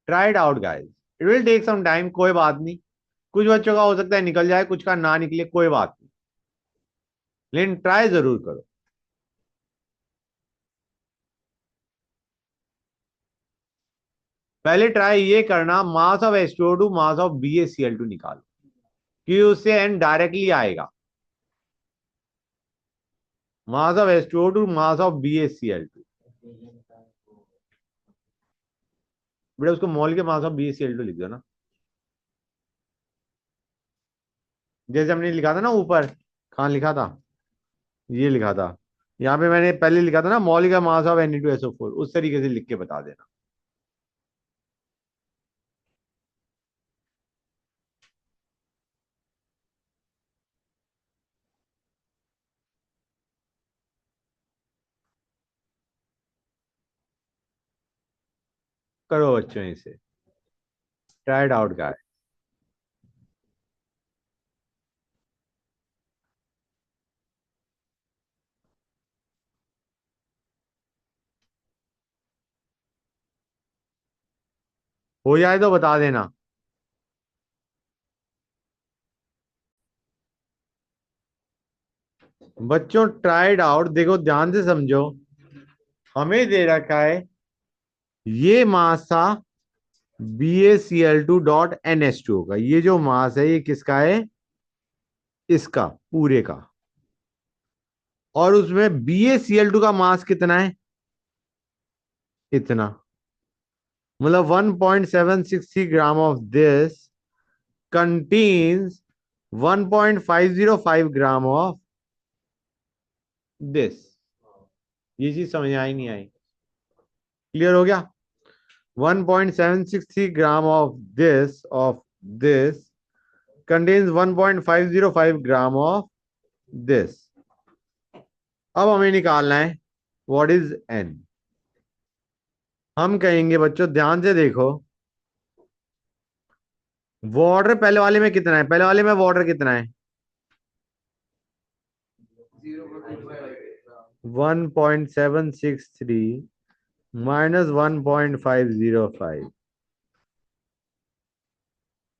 Try it out guys, it will take some time, कोई बात नहीं। कुछ बच्चों का हो सकता है निकल जाए, कुछ का ना निकले, कोई बात नहीं, लेकिन ट्राई जरूर करो। पहले ट्राई ये करना, mass of H2O to mass of BaCl2 निकालो, कि उससे एन डायरेक्टली आएगा। Mass of H2O to mass of BaCl2, बेटा उसको मॉल के मास ऑफ BaCl2 लिख दो ना, जैसे हमने लिखा था ना ऊपर। कहाँ लिखा था? ये लिखा था यहाँ पे, मैंने पहले लिखा था ना मॉल का मास ऑफ Na2SO4, उस तरीके से लिख के बता देना। करो बच्चों इसे, ट्राइड आउट गाइस। हो जाए तो बता देना। बच्चों ट्राइड आउट, देखो ध्यान से समझो। हमें दे रखा है ये मास था BaCl2 डॉट NH2 का। ये जो मास है ये किसका है? इसका पूरे का। और उसमें BaCl2 का मास कितना है? इतना। मतलब 1.763 gram of this contains 1.505 gram of this. ये चीज समझ आई नहीं आई? क्लियर हो गया? 1.763 gram of this contains 1.505 gram of this. अब हमें निकालना है व्हाट इज N। हम कहेंगे बच्चों ध्यान से देखो, वाटर पहले वाले में कितना है? पहले वाले में वाटर कितना है? 0.25 1.763 माइनस 1.505।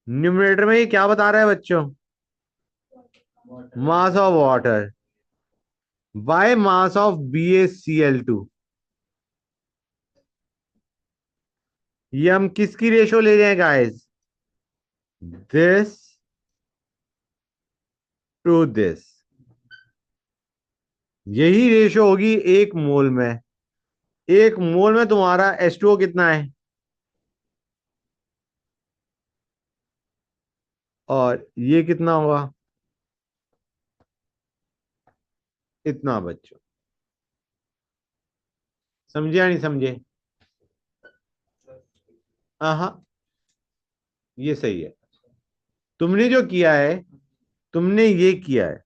न्यूमरेटर में ये क्या बता रहा है बच्चों? Mass of water by mass of BaCl2। ये हम किसकी रेशो ले रहे हैं गाइस? This to this. यही रेशो होगी एक मोल में। एक मोल में तुम्हारा H2O कितना है? और ये कितना होगा? इतना बच्चों। समझे या नहीं समझे? हाँ, ये सही है। तुमने जो किया है, तुमने ये किया है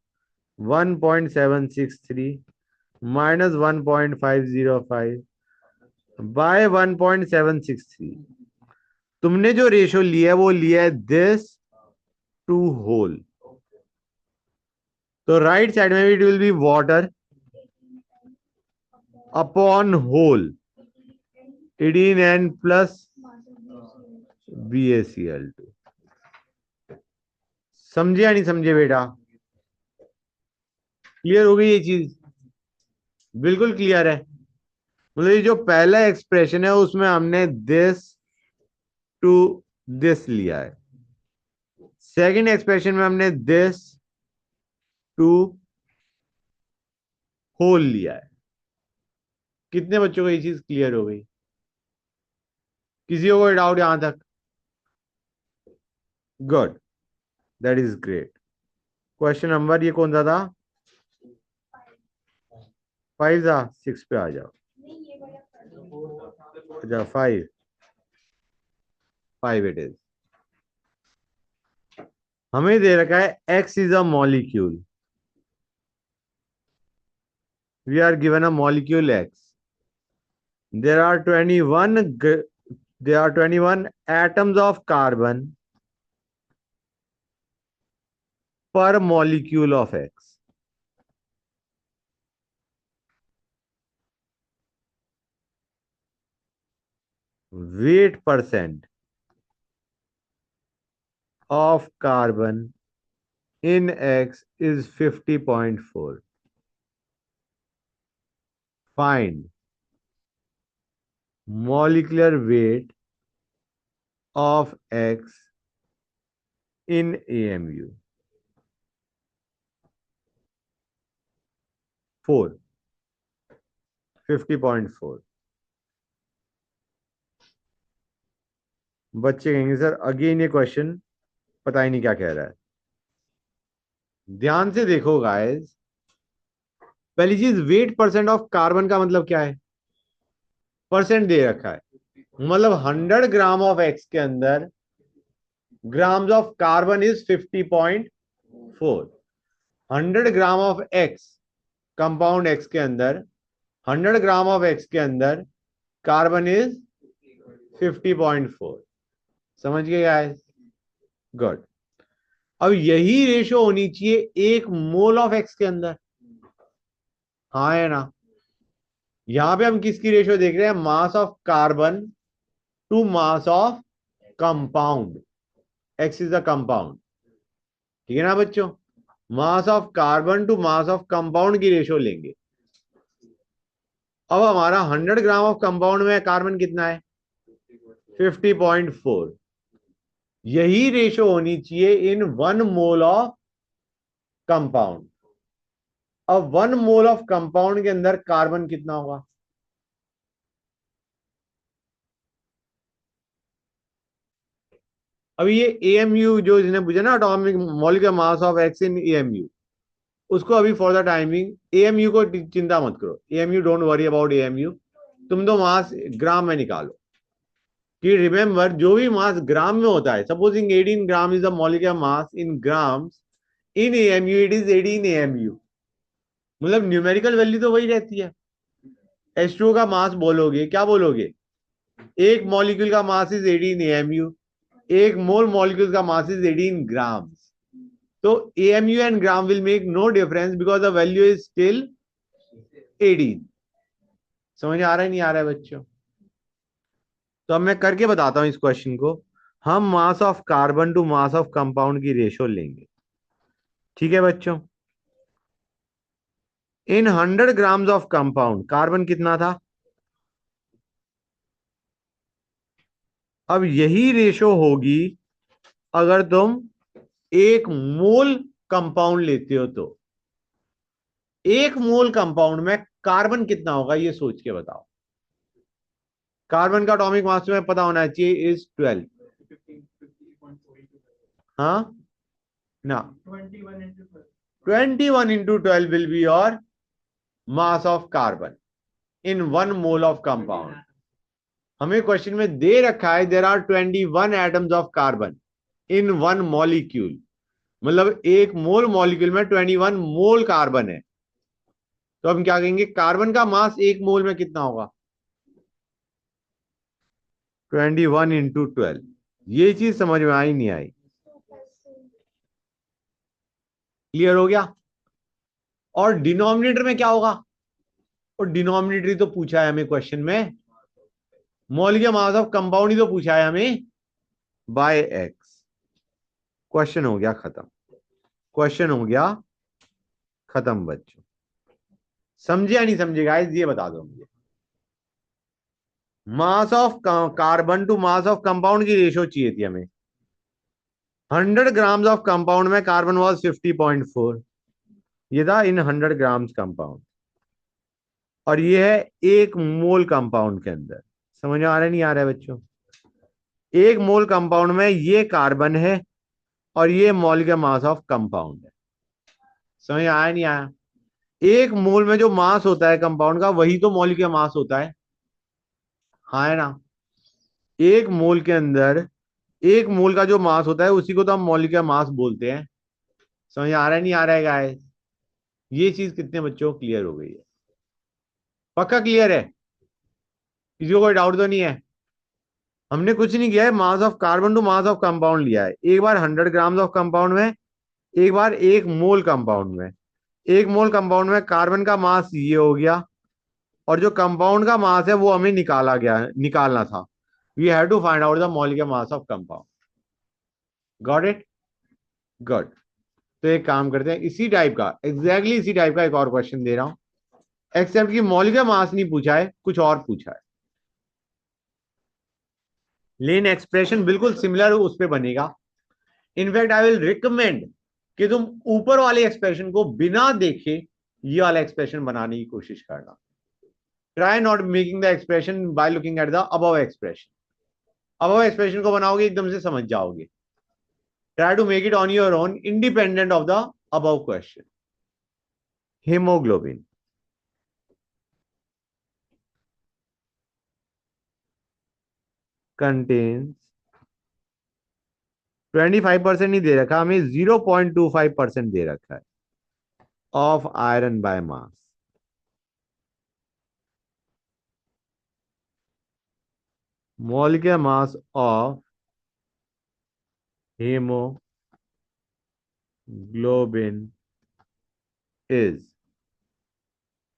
1.763 माइनस 1.505 बाय 1.763। तुमने जो रेशो लिया है वो लिया है दिस टू होल। तो राइट साइड में भी it will be water upon whole 18N plus BaCl2। समझे या नहीं समझे बेटा? क्लियर हो गई ये चीज? बिल्कुल क्लियर है। मतलब ये जो पहला एक्सप्रेशन है उसमें हमने दिस टू दिस लिया है। सेकंड एक्सप्रेशन में हमने दिस टू होल लिया है। कितने बच्चों को ये चीज क्लियर हो गई? किसी को कोई डाउट यहां तक? Good, that is great. Question number ये कौन सा था? 5 था। 6 पे आ जाओ। अच्छा, 5। 5 इट इज। हमें दे रखा है X is a molecule. We are given a molecule X। there are 21 there are 21 atoms of carbon per molecule of X. Weight percent of carbon in X is 50.4. Find molecular weight of X in AMU. 4. 50.4। बच्चे कहेंगे sir again ये question पता ही नहीं क्या कह रहा है। ध्यान से देखो गाइस। पहली चीज, वेट परसेंट ऑफ कार्बन का मतलब क्या है? परसेंट दे रखा है। मतलब 100 ग्राम ऑफ एक्स के अंदर grams of carbon is 50.4। 100 gram of x, compound x के अंदर 100 ग्राम ऑफ एक्स के अंदर कार्बन इज 50.4। समझ गए गाइस? गुड। अब यही रेशो होनी चाहिए एक मोल ऑफ एक्स के अंदर। हाँ है ना? यहां पे हम किसकी रेशो देख रहे हैं? Mass of carbon to mass of compound. X is the compound. ठीक है ना बच्चों? Mass of carbon to mass of compound की रेशो लेंगे। अब हमारा 100 ग्राम ऑफ कंपाउंड में कार्बन कितना है? 50.4। यही रेशो होनी चाहिए इन 1 मोल ऑफ कंपाउंड। अब 1 मोल ऑफ कंपाउंड के अंदर कार्बन कितना होगा? अभी ये एएमयू जो इसने पूछा ना, atomic molecular mass of X in AMU, उसको अभी फॉर द टाइमिंग एएमयू को चिंता मत करो। AMU don't worry about AMU. तुम तो मास ग्राम में निकालो। कि रिमेंबर, जो भी मास ग्राम में होता है, supposing 18 gram is the molecular mass in grams, in AMU it is 18 AMU. मतलब न्यूमेरिकल वैल्यू तो वही रहती है। H2O का मास बोलोगे, क्या बोलोगे? एक मॉलिक्यूल का मास इज 18 एएमयू। एक मोल मॉलिक्यूल का मास इज 18 ग्राम्स, तो AMU and gram will make no difference because the value is still 18। समझ आ रहा है नहीं आ रहा है बच्चों? तो अब मैं करके बताता हूं इस क्वेश्चन को। हम mass of carbon to mass of compound की रेशो लेंगे, ठीक है बच्चों। In 100 grams of compound carbon कितना था? अब यही रेशो होगी अगर तुम एक मोल कंपाउंड लेते हो तो। एक मोल कंपाउंड में कार्बन कितना होगा ये सोच के बताओ। कार्बन का एटॉमिक मास तुम्हें पता होना चाहिए इज 12। हाँ ना, 21 into 12 will be your mass of carbon in 1 mole of compound। हमें क्वेश्चन में दे रखा है there are 21 atoms of carbon in 1 molecule, मतलब एक मोल मॉलिक्यूल में 21 मोल कार्बन है। तो हम क्या कहेंगे, कार्बन का मास एक मोल में कितना होगा? 21 into 12। ये चीज समझ में आई नहीं आई? क्लियर हो गया? और डिनोमिनेटर में क्या होगा? और डिनोमिनेटर तो पूछा है हमें क्वेश्चन में, मॉलिक्यूलर मास ऑफ कंपाउंड ही तो पूछा है हमें, बाय एक्स। क्वेश्चन हो गया खत्म, क्वेश्चन हो गया खत्म बच्चों। समझे या नहीं समझे गाइस ये बता दो मुझे। Mass of carbon to mass of compound की रेशो चाहिए थी हमें। 100 ग्राम्स ऑफ कंपाउंड में कार्बन वॉज 50.4, ये था इन 100 ग्राम्स कंपाउंड। और ये है एक मोल कंपाउंड के अंदर। समझ में आ रहा है नहीं आ रहा है बच्चों? एक मोल कंपाउंड में ये कार्बन है और ये मॉलिक्यूलर मास ऑफ कंपाउंड है। समझ में आया नहीं आया? एक मोल में जो मास होता है कंपाउंड का वही तो मॉलिक्यूलर मास होता है, हाँ है ना? एक मोल के अंदर एक मोल का जो मास होता है उसी को तो हम मॉलिक्यूलर मास बोलते हैं। समझ आ रहा है नहीं आ रहा है गाइस? ये चीज कितने बच्चों को क्लियर हो गई है? पक्का क्लियर है? किसी को कोई डाउट तो नहीं है? हमने कुछ नहीं किया है, mass of carbon to mass of compound लिया है। एक बार 100 ग्राम्स ऑफ कंपाउंड में, एक बार एक मोल कंपाउंड में। एक मोल कंपाउंड में कार्बन का मास ये हो गया, और जो कंपाउंड का मास है वो हमें निकालना था। We have to find out the molecular mass of compound. Got it? Good. तो एक काम करते हैं, इसी टाइप का एग्जैक्टली इसी टाइप का एक और क्वेश्चन दे रहा हूं, एक्सेप्ट कि मॉलिक्यूलर मास नहीं पूछा है, कुछ और पूछा है। लेकिन एक्सप्रेशन बिल्कुल सिमिलर उस पर बनेगा। इनफैक्ट आई विल रिकमेंड कि तुम ऊपर वाले एक्सप्रेशन को बिना देखे ये वाला एक्सप्रेशन बनाने की कोशिश करना। Try not making the expression by looking at the above expression. Above expression को बनाओगे एकदम से समझ जाओगे। Try to make it on your own independent of the above question. Haemoglobin contains 25% नहीं दे रखा हमें, 0.25% दे रखा है of iron by mass. molecular mass of hemoglobin is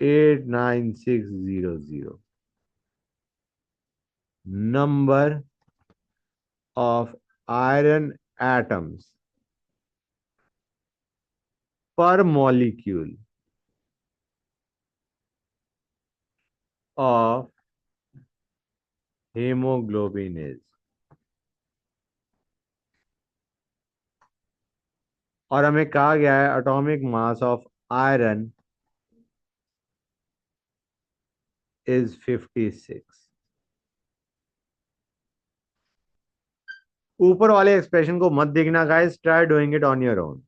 89600। number of iron atoms per molecule of hemoglobin is। और हमें कहा गया है atomic mass of iron is 56। ऊपर वाले एक्सप्रेशन को मत देखना guys, try doing it on your own.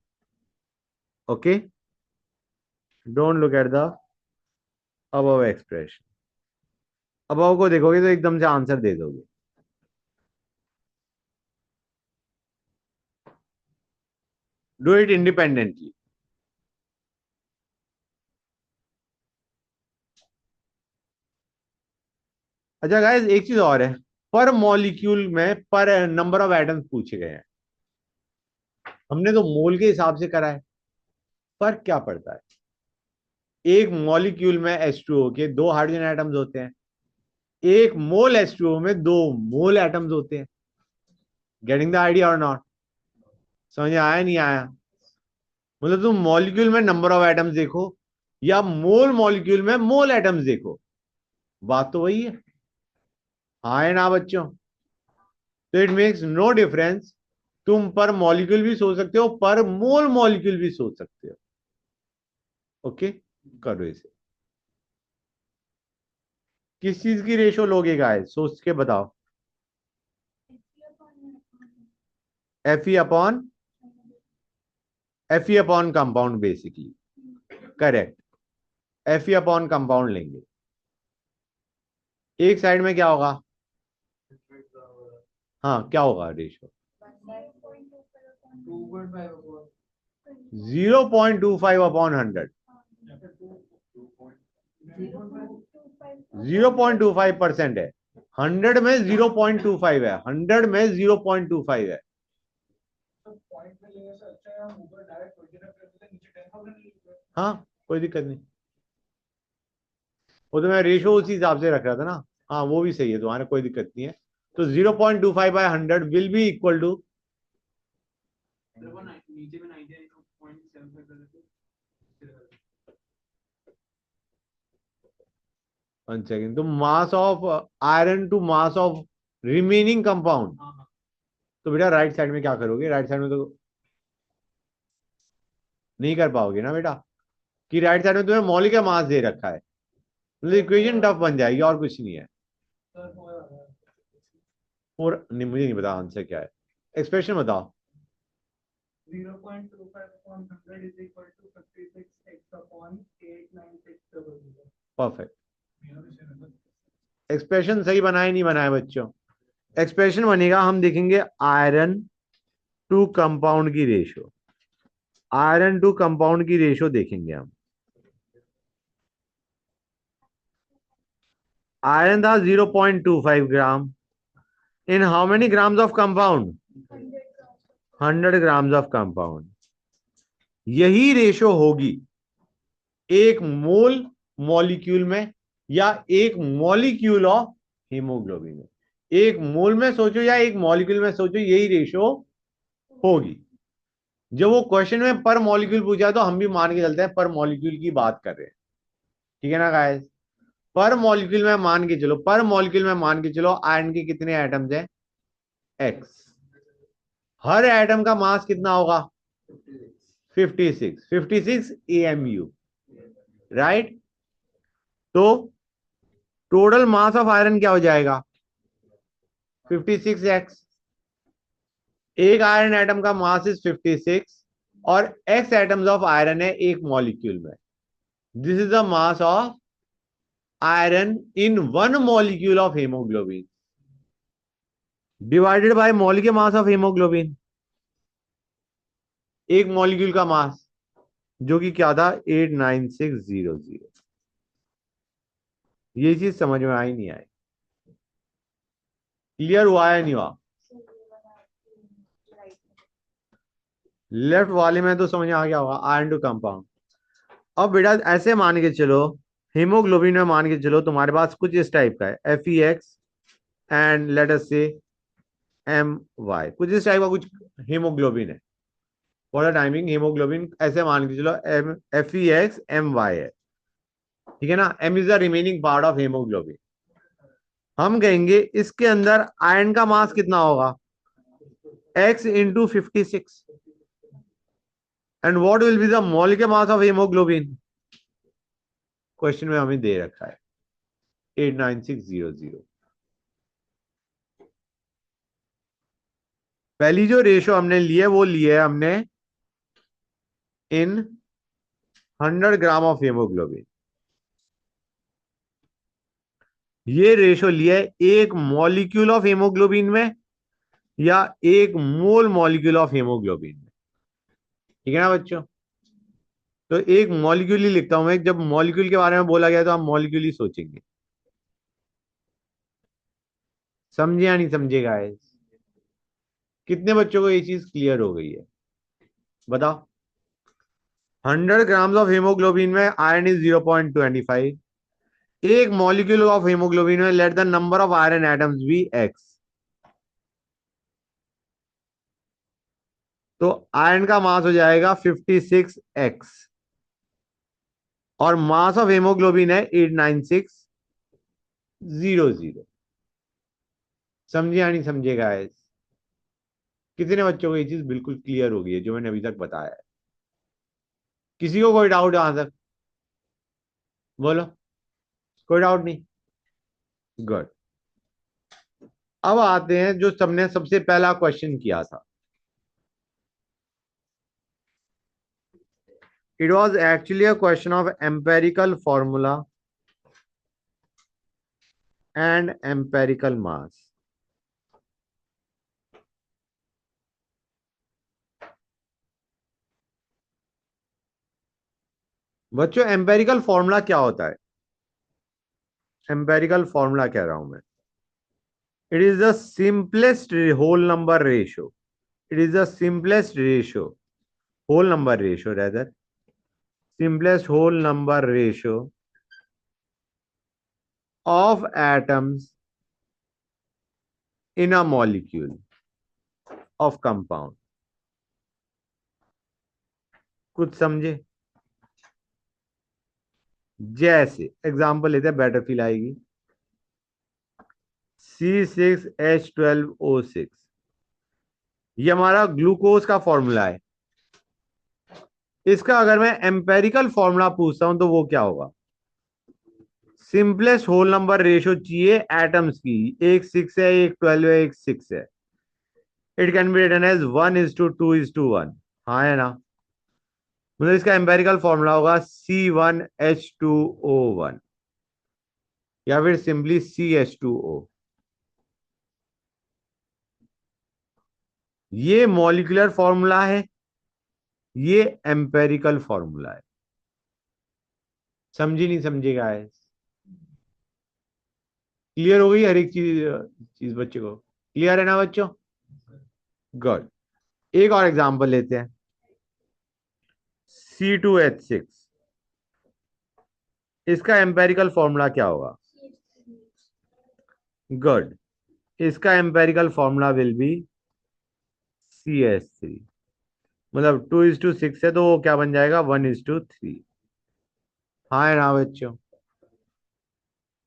Okay, don't look at the above expression. Above को देखोगे तो एकदम से आंसर दे दोगे। Do it independently. अच्छा गाइस एक चीज और है, पर मॉलिक्यूल में पर नंबर ऑफ एटम्स पूछे गए हैं। हमने तो मोल के हिसाब से करा है। फर्क क्या पड़ता है? एक मॉलिक्यूल में H2O के दो हाइड्रोजन एटम्स होते हैं, एक मोल H2O में दो मोल एटम्स होते हैं। गेटिंग द आइडिया और नॉट? समझ आया नहीं आया? मतलब तुम मॉलिक्यूल में नंबर ऑफ एटम्स देखो या मोल मॉलिक्यूल में मोल एटम्स देखो, बात तो वही है। हाँ है ना बच्चों? तो इट मेक्स नो डिफरेंस। तुम पर मॉलिक्यूल भी सोच सकते हो, पर मोल मॉलिक्यूल भी सोच सकते हो। ओके, करो इसे। किस चीज की रेशो लोगे गाइस, सोच के बताओ। Fe upon compound basically, correct. Fe upon compound लेंगे। एक साइड में क्या होगा? हाँ, क्या होगा रेशो? 0.25/100। 0.25% है। 100 में 0.25 है, 100 में 0.25 है। हाँ, कोई दिक्कत नहीं। वो तो मैं रेशो उसी हिसाब से रख रहा था ना। हाँ, वो भी सही है तुम्हारा, कोई दिक्कत नहीं है। तो 0.25/100 विल बी इक्वल टू, नीचे में 99.75 कर देते। 1 सेकेंड। तो mass of iron to mass of remaining compound. तो बेटा राइट साइड में क्या करोगे? राइट साइड में तो नहीं कर पाओगे ना बेटा, कि राइट साइड में तुम्हें मौलिक का मास दे रखा है। मतलब इक्वेशन टफ बन जाएगी और कुछ नहीं है। और नहीं, मुझे नहीं पता आंसर क्या है। एक्सप्रेशन बताओ। 0.25/100 is equal to 56x/89600। Perfect. Expression सही बनाए नहीं बनाए बच्चों? एक्सप्रेशन बनेगा, हम देखेंगे आयरन टू कंपाउंड की रेशो। आयरन टू कंपाउंड की रेशो देखेंगे हम। आयरन था 0.25 gram in how many grams of compound? 100 grams of compound. यही रेशो होगी एक मोल मॉलिक्यूल में या एक मॉलिक्यूल ऑफ हीमोग्लोबिन में। एक मोल में सोचो या एक मॉलिक्यूल में सोचो, यही रेशो होगी। जब वो क्वेश्चन में पर मॉलिक्यूल पूछा तो हम भी मान के चलते हैं पर मॉलिक्यूल की बात कर रहे हैं। ठीक है ना गाइस? पर मॉलिक्यूल में मान के चलो, पर मॉलिक्यूल में मान के चलो आयरन के कितने एटम्स हैं? एक्स। हर एटम का मास कितना होगा? 56 AMU, राइट? तो टोटल मास ऑफ आयरन क्या हो जाएगा? 56x। एक आयरन एटम का मास इज 56 और x एटम्स ऑफ आयरन है एक मॉलिक्यूल में। This is the mass of iron in one molecule of haemoglobin divided by molecular mass of haemoglobin. एक मॉलिक्यूल का मास जो कि क्या था? 89600। ये चीज समझ में आई नहीं आई? क्लियर हुआ है नहीं हुआ? लेफ्ट वाले में तो समझ आ गया होगा, आयरन टू कंपाउंड। अब बेटा ऐसे मान के चलो, हीमोग्लोबिन में मान के चलो तुम्हारे पास कुछ इस टाइप का है, FeX एंड लेट अस से My, कुछ इस टाइप का कुछ हीमोग्लोबिन है। फॉर द टाइमिंग हीमोग्लोबिन ऐसे मान के चलो FeX My है। ठीक है ना? M is the remaining part of haemoglobin. हम कहेंगे इसके अंदर आयरन का मास कितना होगा? X into 56। And what will be the molecular mass of haemoglobin? Question में हमें दे रखा है 89600। पहली जो रेशो हमने ली है वो ली है हमने इन 100 ग्राम ऑफ हीमोग्लोबिन। ये रेशो लिया है एक मॉलिक्यूल ऑफ हीमोग्लोबिन में या एक मोल मॉलिक्यूल ऑफ हीमोग्लोबिन में। ठीक है ना बच्चों? तो एक मॉलिक्यूल ही लिखता हूं मैं, जब मॉलिक्यूल के बारे में बोला गया तो हम मॉलिक्यूल ही सोचेंगे। समझे या नहीं समझे गाइस? कितने बच्चों को ये चीज क्लियर हो गई है बताओ? 100 ग्राम्स ऑफ हेमोग्लोबिन में आयरन इज 0.25। एक मॉलिक्यूल ऑफ हेमोग्लोबिन में let the number of iron atoms be X. तो आयरन का मास हो जाएगा 56x और मास ऑफ हेमोग्लोबिन है 89600। समझे या नहीं समझे गाइस? कितने बच्चों को ये चीज बिल्कुल क्लियर हो गई है जो मैंने अभी तक बताया है? किसी को कोई डाउट यहां तक? बोलो। कोई डाउट नहीं? गुड। अब आते हैं जो सबने सबसे पहला क्वेश्चन किया था। It was actually a question of empirical formula and empirical मास। बच्चों एम्पेरिकल फॉर्मूला क्या होता है? एम्पेरिकल फॉर्मूला कह रहा हूं मैं, it is the simplest whole number ratio. It is the simplest ratio, whole number ratio rather, simplest whole number ratio of atoms in a molecule of compound। कुछ समझे? जैसे एग्जांपल लेते हैं, बैटरफील आएगी C6H12O6। ये हमारा ग्लूकोज का फॉर्मूला है। इसका अगर मैं एम्पेरिकल फॉर्मूला पूछता हूं तो वो क्या होगा? सिंपलेस्ट होल नंबर रेशियो चाहिए एटम्स की। एक 6 है, एक 12 है, एक 6 है। It can be written as 1:2:1। हाँ है ना? मतलब इसका एम्पेरिकल फॉर्मूला होगा C1H2O1 या फिर सिंपली CH2O। ये मॉलिक्यूलर फॉर्मूला है, ये एम्पेरिकल फॉर्मूला है। समझी नहीं समझेगा है? क्लियर हो गई हर एक चीज? चीज बच्चे को क्लियर है ना बच्चों? गुड। एक और एग्जांपल लेते हैं, C2H6। इसका एम्पेरिकल फॉर्मूला क्या होगा? गुड। इसका empirical formula will be CH3। मतलब 2:6 है तो वो क्या बन जाएगा? 1:3। हाँ है ना बच्चों?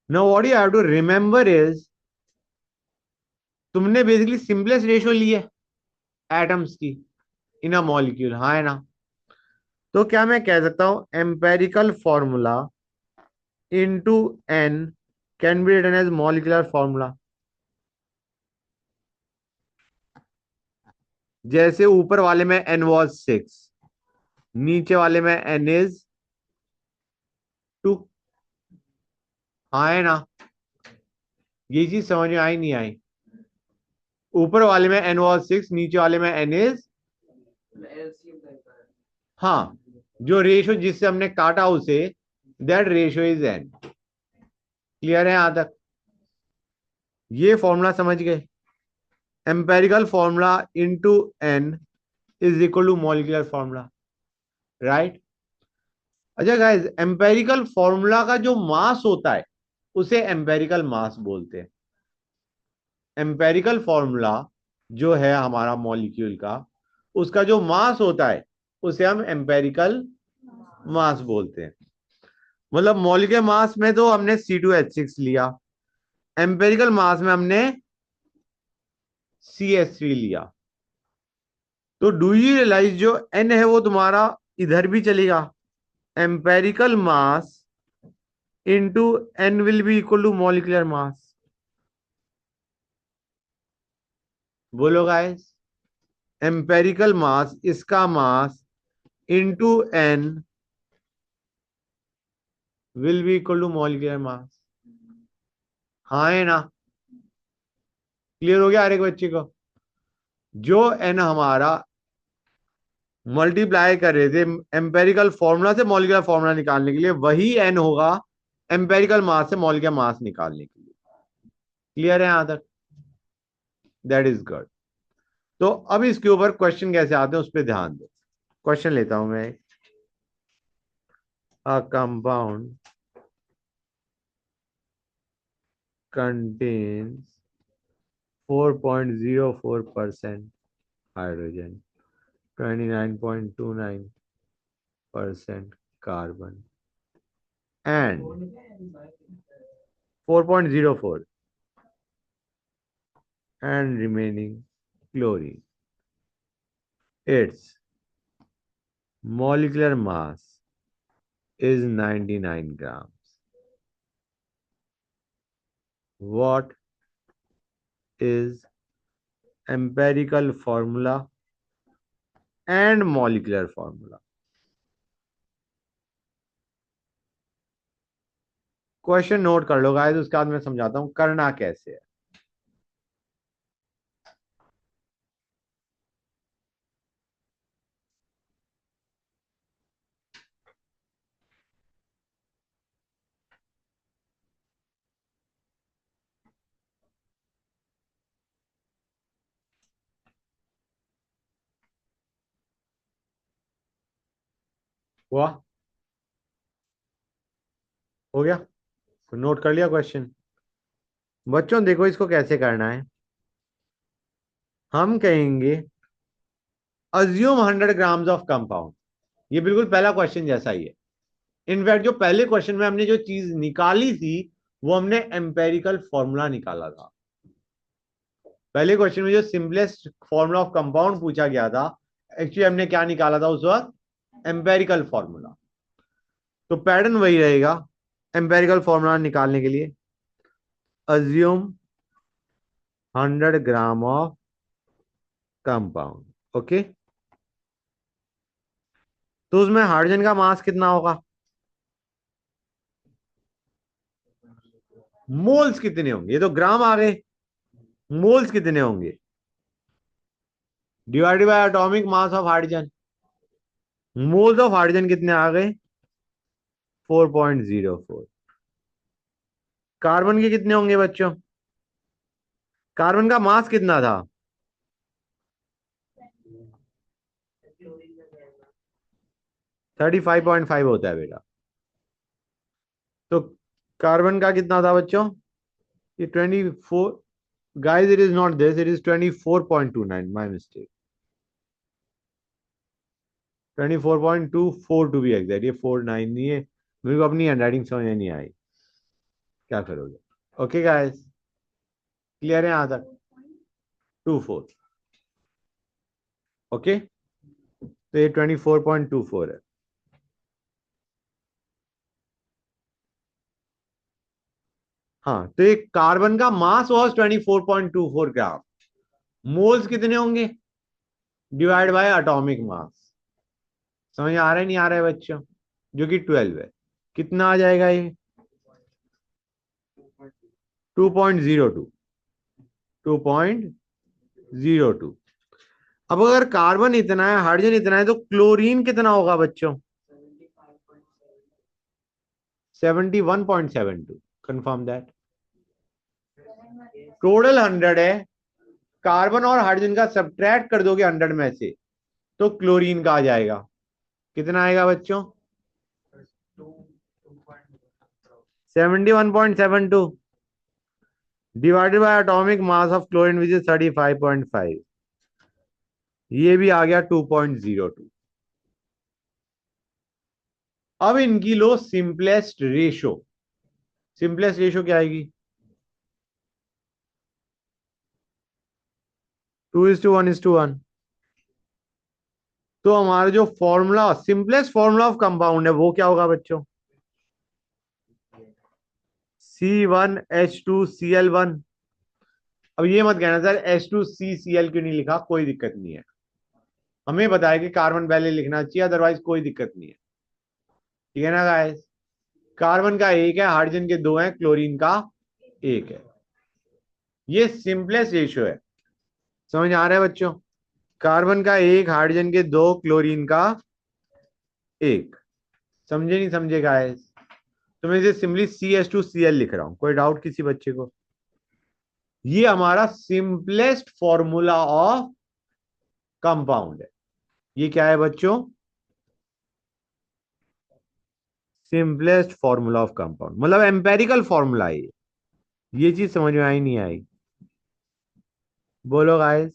Now what you have to remember is, तुमने बेसिकली सिंपलेस्ट रेशियो ली है एटम्स की इन अ मॉलिक्यूल। हाँ है ना? तो क्या मैं कह सकता हूं empirical formula into n can be written as molecular formula. जैसे ऊपर वाले में n was 6, नीचे वाले में n is 2। हाँ है ना? ये चीज समझ में आई नहीं आई? ऊपर वाले में n was 6, नीचे वाले में n is, एलसीएम टाइप का है। हाँ, जो रेशियो जिससे हमने काटा उसे, that ratio is n। Clear है यहां तक? ये फॉर्मूला समझ गए? Empirical formula into n is equal to molecular formula, right? अच्छा गाइस, एम्पेरिकल फॉर्मूला का जो मास होता है उसे एम्पेरिकल मास बोलते हैं। एम्पेरिकल फॉर्मूला जो है हमारा मॉलिक्यूल का, उसका जो मास होता है उसे हम एम्पेरिकल मास बोलते हैं। मतलब मॉलिक्यूलर मास में तो हमने C2H6 लिया, एम्पेरिकल मास में हमने CH3 लिया। तो डू यू रियलाइज जो n है वो तुम्हारा इधर भी चलेगा। Empirical mass into n will be equal to molecular mass. बोलो गाइस। एम्पेरिकल मास, इसका mass into n will be equal to molecular mass. हाँ है ना? क्लियर हो गया हर एक बच्चे को? जो n हमारा मल्टीप्लाई कर रहे थे एम्पेरिकल फॉर्मूला से मॉलिक्यूलर फॉर्मूला निकालने के लिए, वही n होगा एम्पेरिकल मास से मॉलिक्यूलर मास निकालने के लिए। क्लियर है यहां तक? That is good. तो अब इसके ऊपर क्वेश्चन कैसे आते हैं उस पर ध्यान दो। क्वेश्चन लेता हूं मैं। A compound contains 4.04% hydrogen, 29.29% carbon, and 4.04 and remaining chlorine. Its molecular mass is 99 grams. What is empirical formula and molecular formula? Question note कर लो गाइस, उसके बाद मैं समझाता हूं करना कैसे है। हुआ? हो गया? तो नोट कर लिया क्वेश्चन? बच्चों देखो इसको कैसे करना है। हम कहेंगे अज्यूम 100 ग्राम्स ऑफ कंपाउंड। ये बिल्कुल पहला क्वेश्चन जैसा ही है। इनफैक्ट जो पहले क्वेश्चन में हमने जो चीज निकाली थी वो हमने एम्पेरिकल फॉर्मूला निकाला था। पहले क्वेश्चन में जो सिंपलेस्ट फॉर्मूला ऑफ कंपाउंड पूछा गया था, एक्चुअली हमने क्या निकाला था उस वक्त? Empirical formula. तो पैटर्न वही रहेगा एम्पेरिकल फॉर्मूला निकालने के लिए। Assume 100 gram of compound, okay. तो उसमें हाइड्रोजन का मास कितना होगा? मोल्स कितने होंगे? ये तो ग्राम आ गए। मोल्स कितने होंगे? Divided by atomic mass of hydrogen. Moles of hydrogen कितने आ गए? 4.04। कार्बन के कितने होंगे बच्चों? कार्बन का मास कितना था? 35.5 होता है बेटा। तो कार्बन का कितना था बच्चों? ये 24। Guys it is not this, it is 24.29, my mistake. 24.24 to be exact. ये 49 नहीं है। मेरे को अपनी हैंडराइटिंग समझ में नहीं आई, क्या करोगे? ओके गाइस, क्लियर है यहां तक? 24, ओके। तो ये 24.24 है। हाँ, तो ये कार्बन का मास वॉज 24.24 ग्राम। मोल्स कितने होंगे? डिवाइड बाय एटॉमिक मास। समझ आ रहा है नहीं आ रहा है बच्चों? जो कि 12 है। कितना आ जाएगा ये? 2.02। 2.02। अब अगर कार्बन इतना है, हाइड्रोजन इतना है, तो क्लोरीन कितना होगा बच्चों? 71.72। Confirm that. टोटल 100 है। कार्बन और हाइड्रोजन का सब्ट्रैक्ट कर दोगे 100 में से तो क्लोरीन का आ जाएगा। कितना आएगा बच्चों? 71.72 divided by atomic mass of chlorine which is 35.5। ये भी आ गया 2.02। अब इनकी लो सिंपलेस्ट रेशो। सिंपलेस्ट रेशो क्या आएगी? 2:1:1। तो हमारा जो formula, simplest formula of compound है वो क्या होगा बच्चों? C1H2Cl1। अब ये मत कहना सर H2CCl क्यों नहीं लिखा, कोई दिक्कत नहीं है। हमें बताया कि कार्बन पहले लिखना चाहिए, अदरवाइज कोई दिक्कत नहीं है। ठीक है ना गाइस? कार्बन का एक है, हाइड्रोजन के दो हैं, क्लोरीन का एक है। ये सिंपलेस्ट रेशियो है। समझ आ रहा है बच्चों? कार्बन का एक, हाइड्रोजन के दो, क्लोरीन का एक। समझे नहीं समझे गाइस? तो मैं इसे सिंपली CH2Cl लिख रहा हूं। कोई डाउट किसी बच्चे को? ये हमारा सिंपलेस्ट फॉर्मूला ऑफ कंपाउंड है। ये क्या है बच्चों? सिंपलेस्ट फॉर्मूला ऑफ कंपाउंड, मतलब एम्पेरिकल फॉर्मूला है ये चीज समझ में आई नहीं आई? बोलो guys.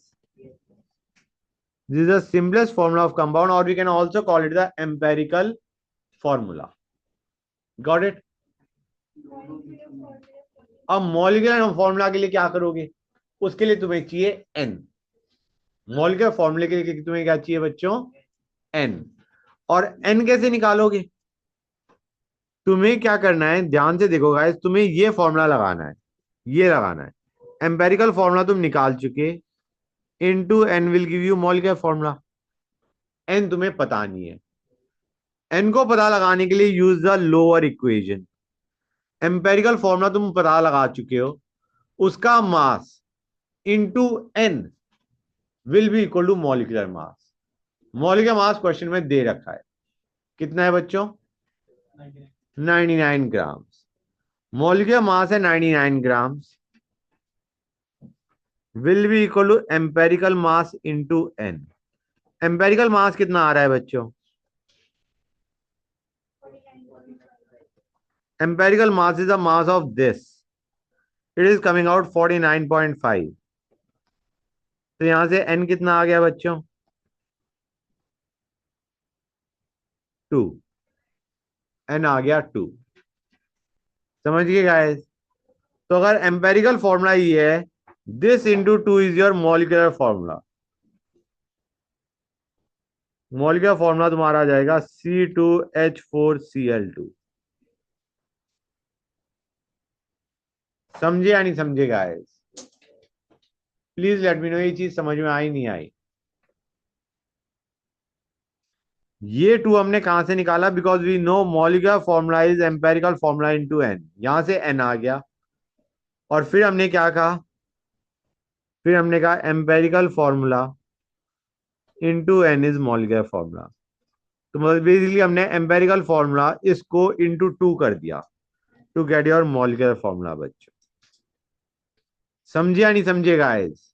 This is the simplest formula of compound, or we can also call it the empirical formula. Got it? अब मॉलिक्यूलर फॉर्मूला के लिए क्या करोगे? उसके लिए तुम्हें चाहिए n। मॉलिक्यूलर फॉर्मूले के लिए तुम्हें क्या चाहिए बच्चों? n। और n कैसे निकालोगे? तुम्हें क्या करना है, ध्यान से देखो गाइस, तुम्हें ये फॉर्मूला लगाना है, ये लगाना है। एम्पेरिकल फॉर्मूला तुम निकाल चुके, into n will give you molecular formula. n तुम्हें पता नहीं है, n को पता लगाने के लिए use the lower equation. Empirical formula तुम पता लगा चुके हो, उसका mass into n will be equal to molecular mass. Molecular mass question में दे रखा है, कितना है बच्चों? 99 ग्राम्स। मॉलिक्यूलर मास है 99 grams, will be equal to empirical mass into n। Empirical mass कितना आ रहा है बच्चों? Empirical mass is the mass of this, it is coming out 49.5। तो यहां से n कितना आ गया बच्चों? 2। n आ गया 2। समझ गए गाइस? तो अगर एम्पेरिकल फॉर्मूला ये है, this into 2 is your molecular formula. Molecular formula तुम्हारा आ जाएगा C2H4Cl2। समझे या नहीं समझे guys? Please let me know ये चीज समझ में आई नहीं आई। ये 2 हमने कहां से निकाला? Because we know molecular formula is empirical formula into n। यहां से n आ गया, और फिर हमने क्या कहा? फिर हमने कहा empirical formula into n is molecular formula. तो मतलब बेसिकली हमने एम्पेरिकल फॉर्मूला इसको इनटू 2 कर दिया to get your molecular formula. बच्चों समझे या नहीं समझे गाइस?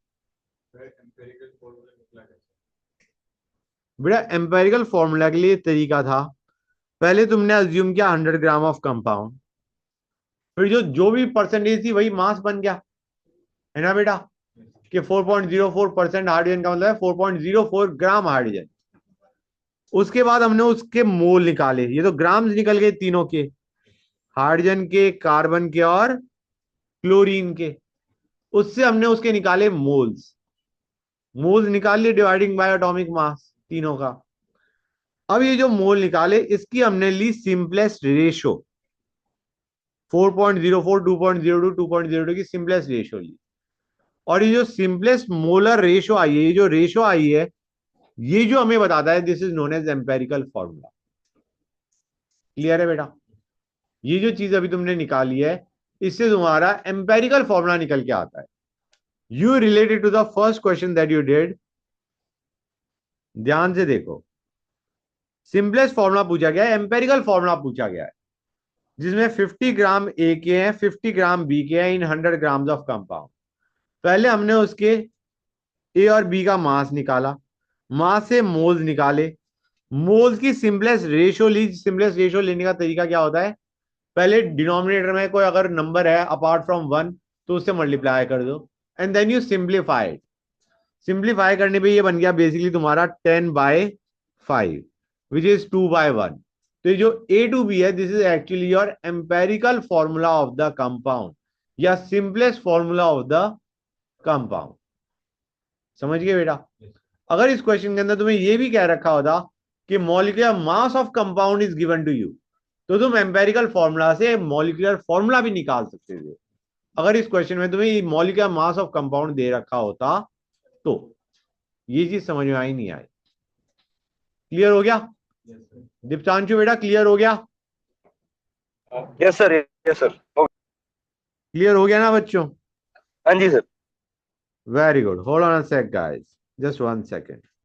बेटा एम्पेरिकल फॉर्मूला के लिए तरीका था, पहले तुमने अज्यूम किया 100 ग्राम ऑफ कंपाउंड, फिर जो जो भी परसेंटेज थी वही मास बन गया, है ना बेटा? कि 4.04% हाइड्रोजन का मतलब है 4.04 ग्राम हाइड्रोजन। उसके बाद हमने उसके मोल निकाले, ये तो ग्राम्स निकल गए तीनों के, हाइड्रोजन के, कार्बन के और क्लोरीन के। उससे हमने उसके निकाले मोल्स। मोल्स निकाल लिए डिवाइडिंग बाय एटॉमिक मास तीनों का। अब ये जो मोल निकाले इसकी हमने ली सिंपलेस्ट रेशो, 4.04, 2.02, 2.02 की सिंपलेस्ट रेशो ली। और ये जो सिंपलेस्ट मोलर रेशो आई है, ये जो रेशो आई है, ये जो हमें बताता है this is known as empirical formula. Clear है बेटा? ये जो चीज अभी तुमने निकाली है, इससे तुम्हारा एम्पेरिकल फॉर्मूला निकल के आता है। You related to the first question that you did, ध्यान से देखो, सिंपलेस्ट फॉर्मूला पूछा गया है, एम्पेरिकल फॉर्मूला पूछा गया है, जिसमें 50 ग्राम ए के हैं, 50 ग्राम बी के हैं इन 100 ग्राम्स ऑफ कंपाउंड। पहले हमने उसके ए और बी का मास निकाला, मास से मोल्स निकाले, मोल्स की सिंपलेस्ट रेशो ली। सिंपलेस्ट रेशो लेने का तरीका क्या होता है? पहले डिनोमिनेटर में कोई अगर नंबर है अपार्ट फ्रॉम 1 तो उससे मल्टीप्लाई कर दो, and then you simplify. Simplify करने पे ये बन गया बेसिकली तुम्हारा 10/5 विच इज 2/1। तो ये जो ए टू बी है, this is actually your empirical formula of the compound, या simplest formula of the compound. समझ गए बेटा? अगर इस क्वेश्चन के अंदर तुम्हें यह भी कह रखा होता कि molecular mass of compound is given to you, तो तुम एम्पेरिकल फॉर्मूला से मॉलिक्यूलर फॉर्मूला भी निकाल सकते थे। अगर इस क्वेश्चन में तुम्हें मॉलिक्यूलर मास ऑफ कंपाउंड दे रखा होता तो। ये चीज समझ में आई नहीं आई? क्लियर हो गया? दीप्तांशु बेटा क्लियर हो गया? Yes sir, yes sir. Clear हो गया ना बच्चों? हाँ जी sir. Very good. Hold on a sec guys, just 1 second.